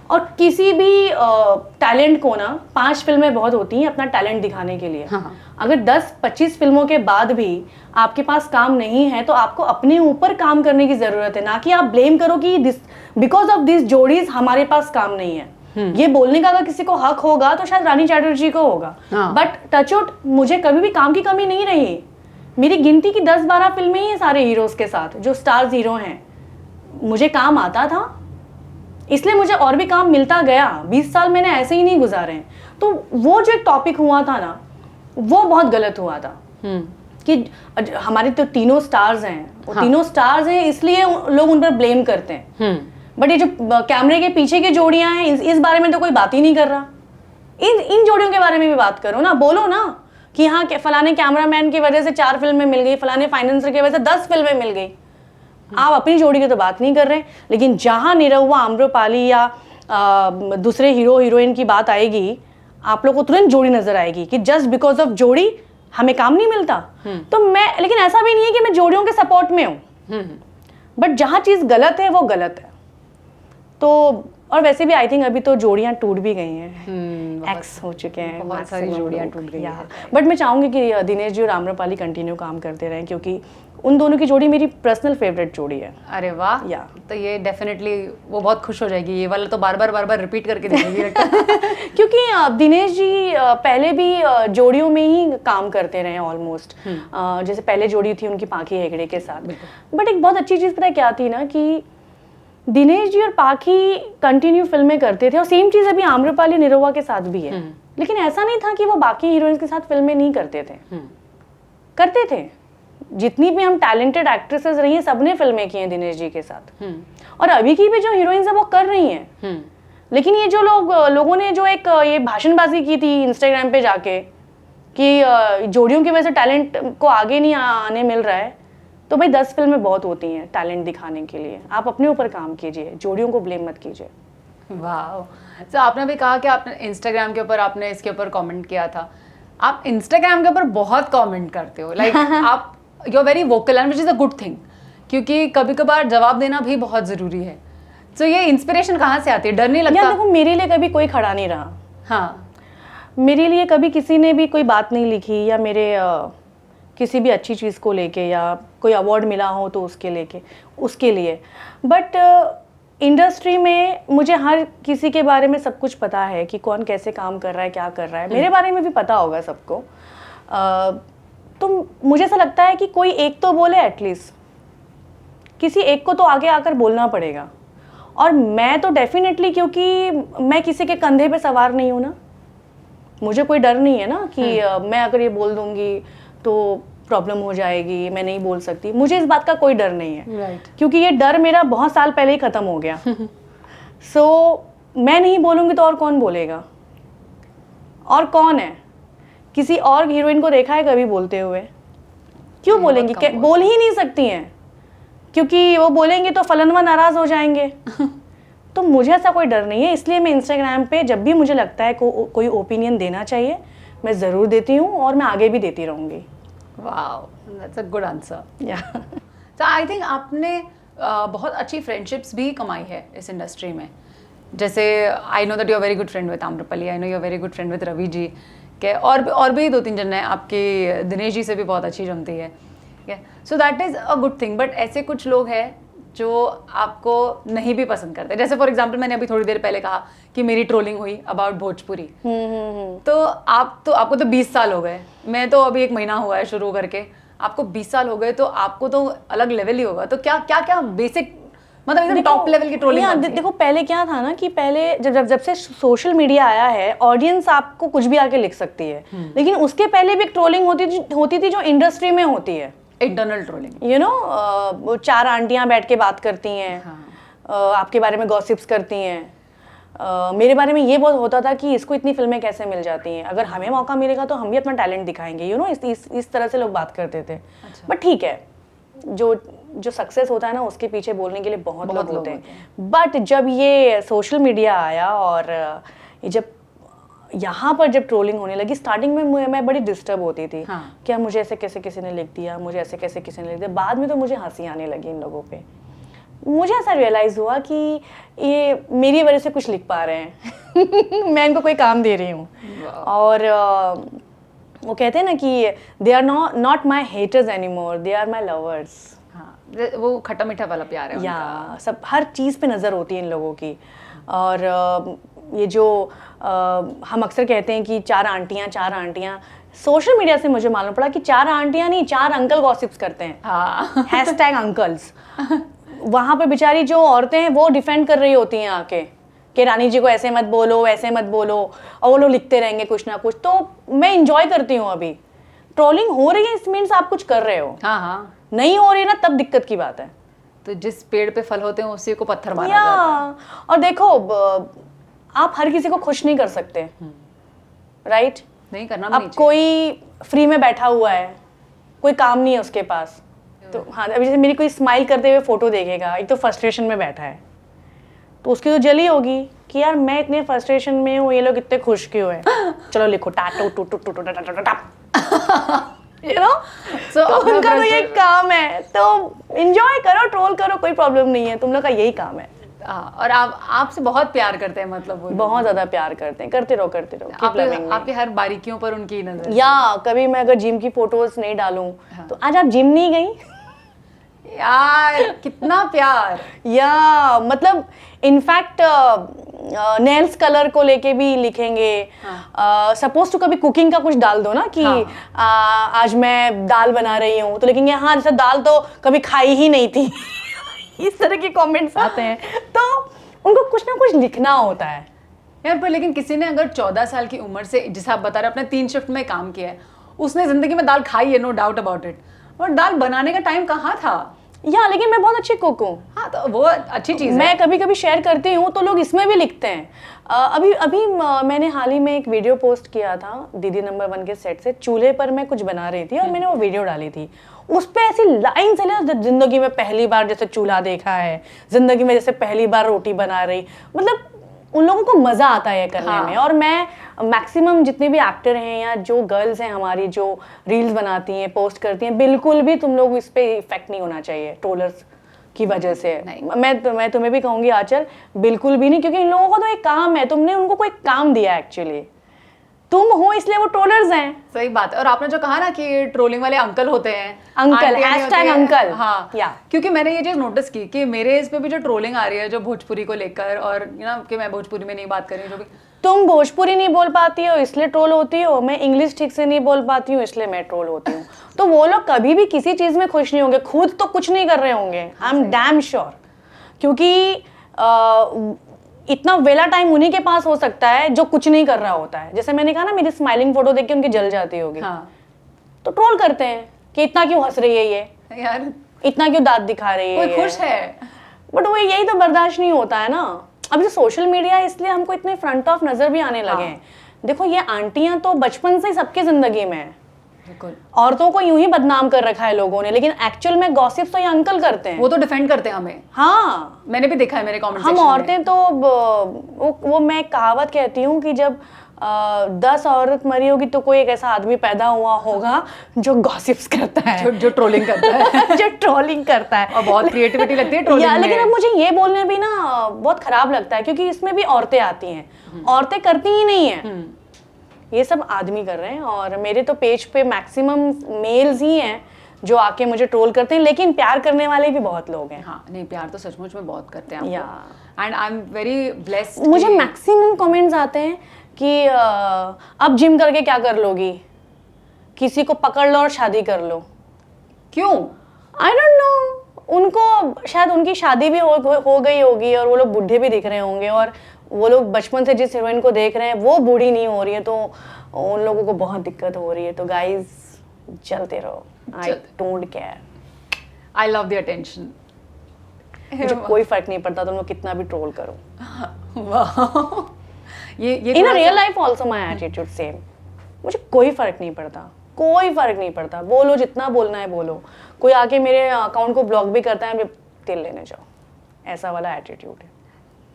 और किसी भी टैलेंट को ना 5 फिल्में बहुत होती हैं अपना टैलेंट दिखाने के लिए। अगर 10-25 फिल्मों के बाद भी आपके पास काम नहीं है तो आपको अपने ऊपर काम करने की जरूरत है, ना कि आप ब्लेम करो कि बिकॉज ऑफ दिस जोड़ीज हमारे पास काम नहीं है। ये बोलने का अगर किसी को हक होगा तो शायद रानी चैटर्जी को होगा। बट टचवुड, मुझे कभी भी काम की कमी नहीं रही। मेरी गिनती की 10-12 फिल्में ही हैं सारे हीरोज के साथ जो स्टार्स हीरो हैं। मुझे काम आता था, इसलिए मुझे और भी काम मिलता गया। 20 साल मैंने ऐसे ही नहीं गुजारे हैं। तो वो जो एक टॉपिक हुआ था ना, वो बहुत गलत हुआ था कि हमारे तो तीनों स्टार्स हैं, वो तीनों स्टार्स हैं इसलिए लोग उन पर ब्लेम करते हैं। बट ये जो कैमरे के पीछे की जोड़ियां हैं, इस बारे में तो कोई बात ही नहीं कर रहा। इन जोड़ियों के बारे में भी बात करो ना, बोलो ना कि हाँ फलाने कैमरामैन की वजह से 4 फिल्में मिल गई, फलाने फाइनेंसर की वजह से 10 फिल्में मिल गई। आप अपनी जोड़ी की तो बात नहीं कर रहे। लेकिन जहां निरहुआ, आम्रपाली या दूसरे हीरो हीरोइन की बात आएगी, आप लोग को तुरंत जोड़ी नजर आएगी कि जस्ट बिकॉज ऑफ जोड़ी हमें काम नहीं मिलता। तो मैं, लेकिन ऐसा भी नहीं है कि मैं जोड़ियों के सपोर्ट में हूँ। बट जहाँ चीज़ गलत है वो गलत है। तो और वैसे भी आई थिंक अभी तो जोड़ियाँ टूट भी गई हैं, एक्स हो चुके हैं, बहुत सारी जोड़ियाँ टूट गई हैं। बट मैं चाहूँगी कि दिनेश जी और आम्रपाली कंटिन्यू काम करते रहें, क्योंकि उन दोनों की जोड़ी मेरी पर्सनल फेवरेट जोड़ी है। अरे वाह, या तो ये डेफिनेटली वो बहुत खुश हो जाएगी, ये वाला तो बार बार रिपीट करके देखेगी लगता है। क्योंकि दिनेश जी पहले भी जोड़ियों में ही काम करते रहे ऑलमोस्ट। जैसे पहले जोड़ी थी उनकी पाखी हेगड़े के साथ, बट एक बहुत अच्छी चीज़ पता है क्या थी ना, कि दिनेश जी और पाखी कंटिन्यू फिल्में करते थे, और सेम चीज़ अभी आम्रपाली निरोवा के साथ भी है। लेकिन ऐसा नहीं था कि वो बाकी हीरोइंस के साथ फिल्में नहीं करते थे, करते थे। जितनी भी हम टैलेंटेड एक्ट्रेसेस रही हैं सबने फिल्में की हैं दिनेश जी के साथ, और अभी की भी जो हीरोइंस है वो कर रही हैं। लेकिन ये जो लोगों ने जो एक ये भाषणबाजी की थी इंस्टाग्राम पे जाके कि जोड़ियों की वजह से टैलेंट को आगे नहीं आने मिल रहा है, तो भाई 10 फिल्में बहुत होती हैं टैलेंट दिखाने के लिए। आप अपने ऊपर काम कीजिए, जोड़ियों को ब्लेम मत कीजिए। वाह, तो आपने भी कहा कि आपने इंस्टाग्राम के ऊपर आपने इसके ऊपर कमेंट किया था। आप इंस्टाग्राम के ऊपर बहुत कमेंट करते हो, लाइक आप you are very vocal and which is a good thing, क्योंकि कभी कभार जवाब देना भी बहुत ज़रूरी है। तो ये इंस्पिरेशन कहाँ से आती है? डर नहीं लगता? देखो, मेरे लिए कभी कोई खड़ा नहीं रहा। हाँ, मेरे लिए कभी किसी ने भी कोई बात नहीं लिखी, या मेरे किसी भी अच्छी चीज़ को लेके, या कोई अवार्ड मिला हो तो उसके लिए। बट इंडस्ट्री में मुझे हर किसी के बारे में सब कुछ पता है कि कौन कैसे काम कर रहा है, क्या कर रहा है। मेरे बारे में भी पता होगा सबको। तो मुझे ऐसा लगता है कि कोई एक तो बोले, एटलीस्ट किसी एक को तो आगे आकर बोलना पड़ेगा। और मैं तो डेफिनेटली, क्योंकि मैं किसी के कंधे पे सवार नहीं हूँ ना, मुझे कोई डर नहीं है ना कि मैं अगर ये बोल दूंगी तो प्रॉब्लम हो जाएगी, मैं नहीं बोल सकती। मुझे इस बात का कोई डर नहीं है, क्योंकि ये डर मेरा बहुत साल पहले ही ख़त्म हो गया। सो मैं नहीं बोलूँगी तो और कौन बोलेगा? और कौन है? किसी और हीरोइन को देखा है कभी बोलते हुए? क्यों बोलेंगी? बोल ही नहीं सकती हैं, क्योंकि वो बोलेंगे तो फलनवा नाराज़ हो जाएंगे। तो मुझे ऐसा कोई डर नहीं है, इसलिए मैं इंस्टाग्राम पे जब भी मुझे लगता है कोई ओपिनियन देना चाहिए, मैं ज़रूर देती हूँ, और मैं आगे भी देती रहूँगी। Wow, that's a good answer. या तो आई थिंक आपने बहुत अच्छी फ्रेंडशिप्स भी कमाई है इस इंडस्ट्री में। जैसे I know that you are very good friend with Amrapali, I know you are very good friend with Ravi ji के, और भी 2-3 जन हैं आपके, दिनेश जी से भी बहुत अच्छी जमती है। So that is a good thing. But ऐसे कुछ लोग हैं जो आपको नहीं भी पसंद करते, जैसे फॉर एग्जाम्पल मैंने अभी थोड़ी देर पहले कहा कि मेरी ट्रोलिंग हुई अबाउट भोजपुरी। तो आपको तो 20 साल हो गए, मैं तो अभी 1 महीना हुआ है शुरू करके, आपको 20 साल हो गए, तो आपको तो अलग लेवल ही होगा। तो क्या बेसिक, मतलब एकदम टॉप लेवल की ट्रोलिंग? देखो, पहले क्या था ना कि पहले जब से सोशल मीडिया आया है, ऑडियंस आपको कुछ भी आके लिख सकती है। लेकिन उसके पहले भी एक ट्रोलिंग होती थी जो इंडस्ट्री में होती है, इंटरनल ट्रोलिंग। यू नो, 4 आंटियां बैठ के बात करती हैं, आपके बारे में गॉसिप्स करती हैं। मेरे बारे में ये बहुत होता था कि इसको इतनी फिल्में कैसे मिल जाती हैं, अगर हमें मौका मिलेगा तो हम भी अपना टैलेंट दिखाएंगे, यू नो, इस तरह से लोग बात करते थे। बट ठीक है, जो सक्सेस होता है ना, उसके पीछे बोलने के लिए बहुत लोग होते हैं। बट जब ये सोशल मीडिया आया, और ये जब यहाँ पर जब ट्रोलिंग होने लगी, स्टार्टिंग में मैं बड़ी डिस्टर्ब होती थी। क्या मुझे ऐसे कैसे किसी ने लिख दिया, मुझे ऐसे कैसे किसी ने लिख दिया। बाद में तो मुझे हंसी आने लगी इन लोगों पे। मुझे ऐसा रियलाइज़ हुआ कि ये मेरी वजह से कुछ लिख पा रहे हैं। मैं इनको कोई काम दे रही हूँ। और वो कहते हैं ना कि they are not my haters anymore, they are my lovers. हाँ, वो खट्टा मीठा वाला प्यार है या सब हर चीज़ पे नज़र होती है इन लोगों की। और ये जो हम अक्सर कहते हैं कि 4 आंटियाँ, सोशल मीडिया से मुझे मालूम पड़ा कि 4 आंटियाँ नहीं, 4 अंकल गॉसिप्स करते हैं। हाँ, हैशटैग अंकल्स। वहाँ पे बेचारी जो औरतें हैं वो डिफेंड कर रही होती हैं आके कि रानी जी को ऐसे मत बोलो, वैसे मत बोलो, और वो लोग लिखते रहेंगे कुछ ना कुछ। तो मैं इंजॉय करती हूँ। अभी ट्रोलिंग हो रही है, इस मीन्स आप कुछ कर रहे हो। हाँ, नहीं हो रही ना, तब दिक्कत की बात है। तो जिस पेड़ पे फल होते हैं उसी को पत्थर मारा जाता है। और देखो, आप हर किसी को खुश नहीं कर सकते, राइट? नहीं करना भी अब नहीं चाहिए। कोई फ्री में बैठा हुआ है, कोई काम नहीं है उसके पास, तो हाँ, अभी जैसे मेरी कोई स्माइल करते हुए फोटो देखेगा, एक तो फ्रस्ट्रेशन में बैठा है, तो उसकी तो जली होगी कि यार मैं इतने फ्रस्ट्रेशन में हूँ, ये लोग इतने खुश क्यों हैं। चलो लिखो टाटो two two two two. You know. So, तो अपना उनका तो ये pressure- काम है, तो एंजॉय करो, ट्रोल करो, कोई प्रॉब्लम नहीं है, तुम लोग का यही काम है। हाँ, और आप आपसे बहुत प्यार करते हैं, मतलब वो लोग। बहुत ज्यादा प्यार करते हैं, करते रहो करते रहो, keep loving me। आपके हर बारीकियों पर उनकी नजर है। या कभी मैं अगर जिम की फोटोज नहीं डालूं तो आज आप जिम नहीं गई यार कितना प्यार। या मतलब इनफैक्ट नेल्स कलर को लेके भी लिखेंगे। सपोज टू कभी कुकिंग का कुछ डाल दो ना कि आज मैं दाल बना रही हूँ, तो लिखेंगे हाँ जैसे दाल तो कभी खाई ही नहीं थी। इस तरह के कमेंट्स आते हैं, तो उनको कुछ ना कुछ लिखना होता है यार। पर लेकिन किसी ने अगर 14 साल की उम्र से, जैसे आप बता रहे अपने 3 शिफ्ट में काम किया है, उसने जिंदगी में दाल खाई है, नो डाउट अबाउट इट, और दाल बनाने का टाइम कहाँ था? या लेकिन मैं बहुत अच्छी कुक हूँ। हाँ, तो वो अच्छी चीज़ है। मैं कभी कभी शेयर करती हूँ तो लोग इसमें भी लिखते हैं। अभी मैंने हाल ही में एक वीडियो पोस्ट किया था दीदी नंबर 1 के सेट से, चूल्हे पर मैं कुछ बना रही थी और मैंने वो वीडियो डाली थी। उस पे ऐसी लाइन से जिंदगी में पहली बार जैसे चूल्हा देखा है, जिंदगी में जैसे पहली बार रोटी बना रही, मतलब उन लोगों को मजा आता है ये करने में। और मैं मैक्सिमम जितने भी एक्टर हैं या जो गर्ल्स हैं हमारी जो रील्स बनाती हैं, पोस्ट करती हैं, बिल्कुल भी तुम लोग इस पे इफेक्ट नहीं होना चाहिए ट्रोलर्स की वजह से। मैं तुम्हें भी कहूंगी आंचल, बिल्कुल भी नहीं, क्योंकि इन लोगों का तो एक काम है, तुमने उनको कोई काम दिया एक्चुअली, तुम हो इसलिए वो ट्रोलर्स हैं। सही बात है। और आपने जो कहा ना कि ट्रोलिंग वाले अंकल होते हैं, अंकल हैशटैग अंकल, हाँ या क्योंकि मैंने ये चीज नोटिस की कि मेरे इस पे भी जो ट्रोलिंग आ रही है जो भोजपुरी को लेकर, और यू नो कि मैं भोजपुरी में नहीं बात कर रही हूँ, जो भी तुम भोजपुरी नहीं बोल पाती हो इसलिए ट्रोल होती हो, मैं इंग्लिश ठीक से नहीं बोल पाती हूँ इसलिए मैं ट्रोल होती हूँ। तो वो लोग कभी भी किसी चीज में खुश नहीं होंगे, खुद तो कुछ नहीं कर रहे होंगे, आई एम डैम श्योर, क्योंकि इतना वेला टाइम उन्हीं के पास हो सकता है जो कुछ नहीं कर रहा होता है। जैसे मैंने कहा ना, मेरी स्माइलिंग फोटो देख के उनकी जल जाती होगी, तो ट्रोल करते हैं कि इतना क्यों हंस रही है ये यार, इतना क्यों दांत दिखा रही है, कोई खुश है, बट वो यही तो बर्दाश्त नहीं होता है ना। अब जो सोशल मीडिया है इसलिए हमको इतने फ्रंट ऑफ नजर भी आने लगे हैं। देखो ये आंटियां तो बचपन से ही सबकी जिंदगी में है, औरतों को यूं ही बदनाम कर रखा है लोगों ने, लेकिन एक्चुअल में गॉसिप्स तो ये अंकल करते हैं, वो तो डिफेंड करते हैं हमें। हाँ मैंने भी देखा है मेरे कमेंट हम औरतें तो वो मैं एक कहावत कहती हूँ कि जब 10 औरत मरी होगी तो कोई एक ऐसा आदमी पैदा हुआ होगा जो गॉसिप्स करता है, जो ट्रोलिंग करता है। जो ट्रोलिंग करता है, और बहुत क्रिएटिविटी लगती है ट्रोलिंग में। लेकिन अब मुझे ये बोलने भी ना बहुत खराब लगता है, क्योंकि इसमें भी औरतें आती हैं, औरतें करती ही नहीं है, ये सब आदमी कर रहे हैं। और मेरे तो पेज पे मैक्सिमम मेल्स ही हैं जो आके मुझे ट्रोल करते हैं, लेकिन प्यार करने वाले भी बहुत लोग हैं। हाँ, नहीं, प्यार तो सचमुच में बहुत करते हैं and I am very blessed. मुझे मैक्सिमम कमेंट्स आते हैं कि अब जिम करके क्या कर लोगी, किसी को पकड़ लो और शादी कर लो। क्यों? आई डोंट नो, उनको शायद उनकी शादी भी हो गई होगी और वो लोग बूढ़े भी दिख रहे होंगे, और वो लोग बचपन से जिस हीरोइन को देख रहे हैं वो बूढ़ी नहीं हो रही है, तो उन लोगों को बहुत दिक्कत हो रही है। तो गाइज चलते रहो, I don't care, I love the attention. मुझे कोई फर्क नहीं पड़ता तुम लोग कितना भी ट्रोल करो। वाह, ये in real life also my attitude same, मुझे कोई फर्क नहीं पड़ता, कोई फर्क नहीं पड़ता, बोलो जितना बोलना है बोलो। कोई आके मेरे अकाउंट को ब्लॉक भी करता है, तेल लेने जाओ, ऐसा वाला एटीट्यूड है।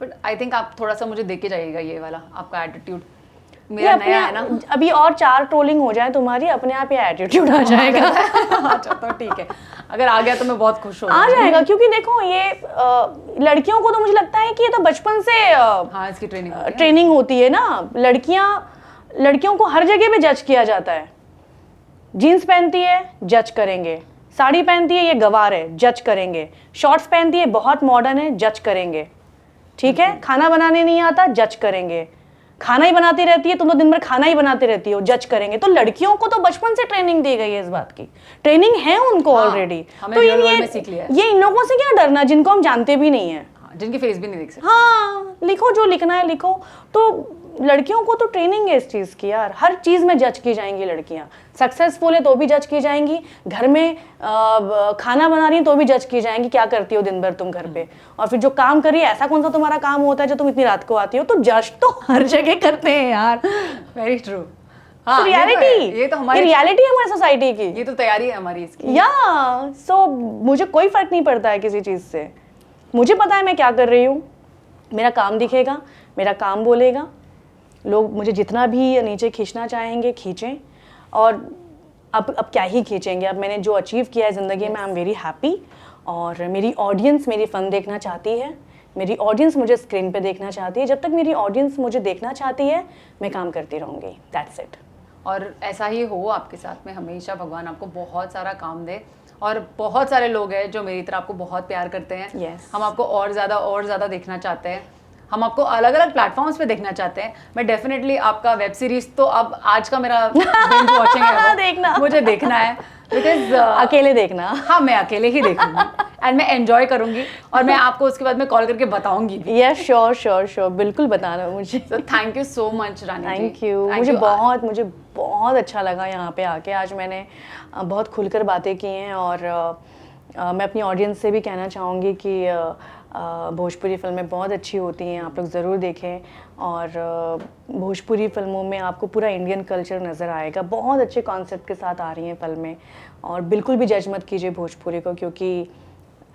बट आई थिंक आप थोड़ा सा मुझे देके जाइएगा ये वाला आपका एटीट्यूड, मेरा नया है ना। अभी और 4 ट्रोलिंग हो जाए तुम्हारी, अपने आप ये एटीट्यूड आ जाएगा। अच्छा, तो ठीक है, अगर आ गया तो मैं बहुत खुश हूँ। आ जाएगा, क्योंकि देखो ये लड़कियों को तो मुझे लगता है कि ये तो बचपन से हाँ, इसकी ट्रेनिंग होती है ना। लड़कियों को हर जगह पे जज किया जाता है, जीन्स पहनती है जज करेंगे, साड़ी पहनती है ये गवार है जज करेंगे, शॉर्ट्स पहनती है बहुत मॉडर्न है जज करेंगे, ठीक है, खाना बनाने नहीं आता जज करेंगे, खाना ही बनाती रहती है तुम तो दिन भर खाना ही बनाती रहती हो जज करेंगे। तो लड़कियों को तो बचपन से ट्रेनिंग दी गई है, इस बात की ट्रेनिंग है उनको ऑलरेडी। तो ये इन लोगों से क्या डरना जिनको हम जानते भी नहीं है, जिनकी फेस भी नहीं देख सकते। हाँ, लिखो जो लिखना है लिखो। तो लड़कियों को तो ट्रेनिंग है इस चीज की यार, हर चीज में जज की जाएंगी लड़कियां, सक्सेसफुल है तो भी जज की जाएंगी, घर में खाना बना रही है तो भी जज की जाएंगी, क्या करती हो दिन भर तुम घर पे, और फिर जो काम कर रही है ऐसा कौन सा तुम्हारा काम होता है जो तुम इतनी रात को आती हो। तो जज तो हर जगह करते हैं यार। Very true. हाँ, रियलिटी, ये तो हमारी रियलिटी है हमारी सोसाइटी की, ये तो तैयारी है हमारी इसकी। या सो मुझे कोई फर्क नहीं पड़ता है किसी चीज से, मुझे पता है मैं क्या कर रही हूँ, मेरा काम दिखेगा, मेरा काम बोलेगा, लोग मुझे जितना भी नीचे खींचना चाहेंगे खींचें। और अब क्या ही खींचेंगे, अब मैंने जो अचीव किया है ज़िंदगी में, आई एम वेरी हैप्पी। और मेरी ऑडियंस मेरी फ़न देखना चाहती है, मेरी ऑडियंस मुझे स्क्रीन पे देखना चाहती है। जब तक मेरी ऑडियंस मुझे देखना चाहती है मैं काम करती रहूँगी, दैट्स इट। और ऐसा ही हो आपके साथ में, हमेशा भगवान आपको बहुत सारा काम दे। और बहुत सारे लोग हैं जो मेरी तरह आपको बहुत प्यार करते हैं। Yes. हम आपको और ज़्यादा देखना चाहते हैं, हम आपको अलग अलग प्लेटफॉर्म्स पे देखना चाहते हैं। मैं डेफिनेटली आपका वेब सीरीज तो अब आज का मेरा बिंज वॉचिंग है, देखना मुझे देखना है, बिकॉज अकेले देखना। हाँ, मैं अकेले ही देखूंगी एंड मैं एंजॉय करूंगी, और मैं आपको उसके बाद में कॉल करके बताऊंगी भी। यस, श्योर, बिल्कुल बताना मुझे। तो thank you so much Rani ji. Thank you, मुझे बहुत अच्छा लगा यहाँ पे आके। आज मैंने बहुत खुलकर बातें की हैं, और मैं अपनी ऑडियंस से भी कहना चाहूँगी कि भोजपुरी फिल्में बहुत अच्छी होती हैं, आप लोग ज़रूर देखें। और भोजपुरी फिल्मों में आपको पूरा इंडियन कल्चर नज़र आएगा, बहुत अच्छे कॉन्सेप्ट के साथ आ रही हैं फिल्में। और बिल्कुल भी जज मत कीजिए भोजपुरी को, क्योंकि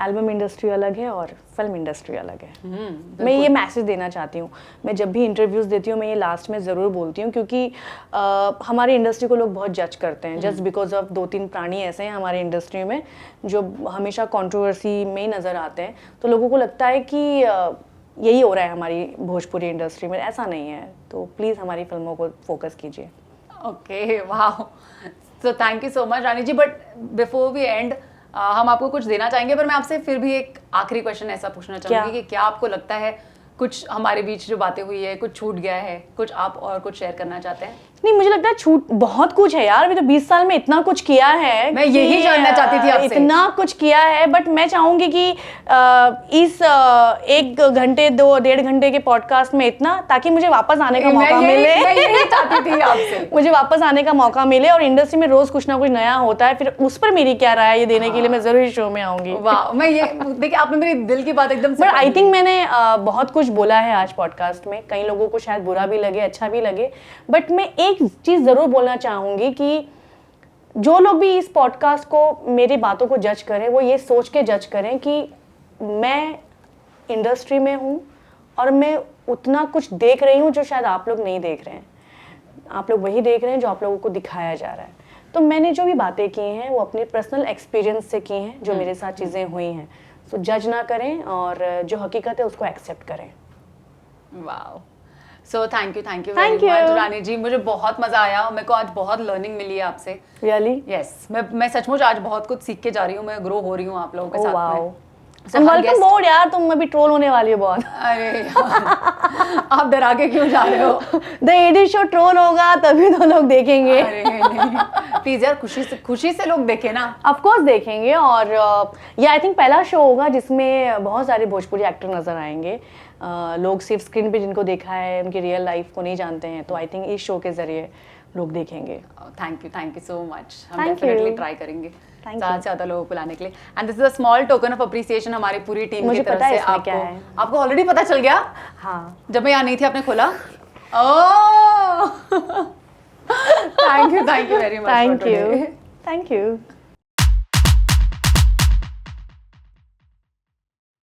एल्बम इंडस्ट्री अलग है और फिल्म इंडस्ट्री अलग है। मैं ये मैसेज देना चाहती हूँ। मैं जब भी इंटरव्यूज़ देती हूँ मैं ये लास्ट में ज़रूर बोलती हूँ, क्योंकि हमारी इंडस्ट्री को लोग बहुत जज करते हैं जस्ट बिकॉज ऑफ 2-3 प्राणी ऐसे हैं हमारी इंडस्ट्री में जो हमेशा कंट्रोवर्सी में ही नज़र आते हैं। तो लोगों को लगता है कि यही हो रहा है हमारी भोजपुरी इंडस्ट्री में, ऐसा नहीं है। तो प्लीज़ हमारी फिल्मों को फोकस कीजिए। ओके, वाह, so thank you so much Rani ji. But before we end, हम आपको कुछ देना चाहेंगे, पर मैं आपसे फिर भी एक आखिरी क्वेश्चन ऐसा पूछना चाहूँगी कि क्या आपको लगता है कुछ हमारे बीच जो बातें हुई है, कुछ छूट गया है, कुछ आप और कुछ शेयर करना चाहते हैं? नहीं, मुझे लगता है छूट बहुत कुछ है यार। अभी तो 20 साल में इतना कुछ किया है, मैं यही जानना चाहती थी आपसे। इतना कुछ किया है, बट मैं चाहूंगी कि इस 1 घंटे 2-1.5 घंटे के पॉडकास्ट में इतना, ताकि मुझे वापस आने का मौका मिले। मैं यही चाहती थी आपसे। मुझे वापस आने का मौका मिले, और इंडस्ट्री में रोज कुछ ना कुछ नया होता है, फिर उस पर मेरी क्या राय है ये देने के लिए मैं जरूर इस शो में आऊंगी। वाह, मैं ये देखिए आपने मेरी दिल की बात एकदम से। बट आई थिंक मैंने बहुत कुछ बोला है आज पॉडकास्ट में। कई लोगों को शायद बुरा भी लगे, अच्छा भी लगे, बट मैं एक चीज जरूर बोलना चाहूंगी कि जो लोग भी इस पॉडकास्ट को, मेरी बातों को जज करें, वो ये सोच के जज करें कि मैं इंडस्ट्री में हूँ और मैं उतना कुछ देख रही हूँ जो शायद आप लोग नहीं देख रहे हैं। आप लोग वही देख रहे हैं जो आप लोगों को दिखाया जा रहा है। तो मैंने जो भी बातें की हैं वो अपने पर्सनल एक्सपीरियंस से की हैं, जो मेरे साथ चीज़ें हुई हैं। सो जज ना करें, और जो हकीकत है उसको एक्सेप्ट करें। वाह, so thank you very much Rani ji. मुझे बहुत मजा आया, मेरे को आज बहुत लर्निंग मिली है आपसे। रियली? यस, मैं सचमुच आज बहुत कुछ सीख के जा रही हूँ, मैं ग्रो हो रही हूँ आप लोगों के साथ में। वेलकम बोर्ड यार, तुम अभी ट्रोल होने वाली हो बहुत। अरे यार, आप डरा के क्यों जा रहे हो? द एडी शो ट्रोल होगा तभी तो लोग देखेंगे। अरे नहीं, प्लीज यार, खुशी से लोग देखे ना। ऑफ कोर्स देखेंगे। और ये आई थिंक पहला शो होगा जिसमें बहुत सारे भोजपुरी एक्टर नजर आएंगे। लोग सिर्फ स्क्रीन पे जिनको देखा है उनकी रियल लाइफ को नहीं जानते हैं, तो आई थिंक इस शो के जरिए लोग देखेंगे। Thank you so much. हम डेफिनेटली ट्राई करेंगे ज़्यादा से ज़्यादा लोगों को लाने के लिए। And this is a small token of appreciation हमारी पूरी टीम की तरफ से। आपको ऑलरेडी पता चल गया? हाँ, जब मैं यहाँ नहीं थी आपने खोला। Oh, thank you very much. Thank you.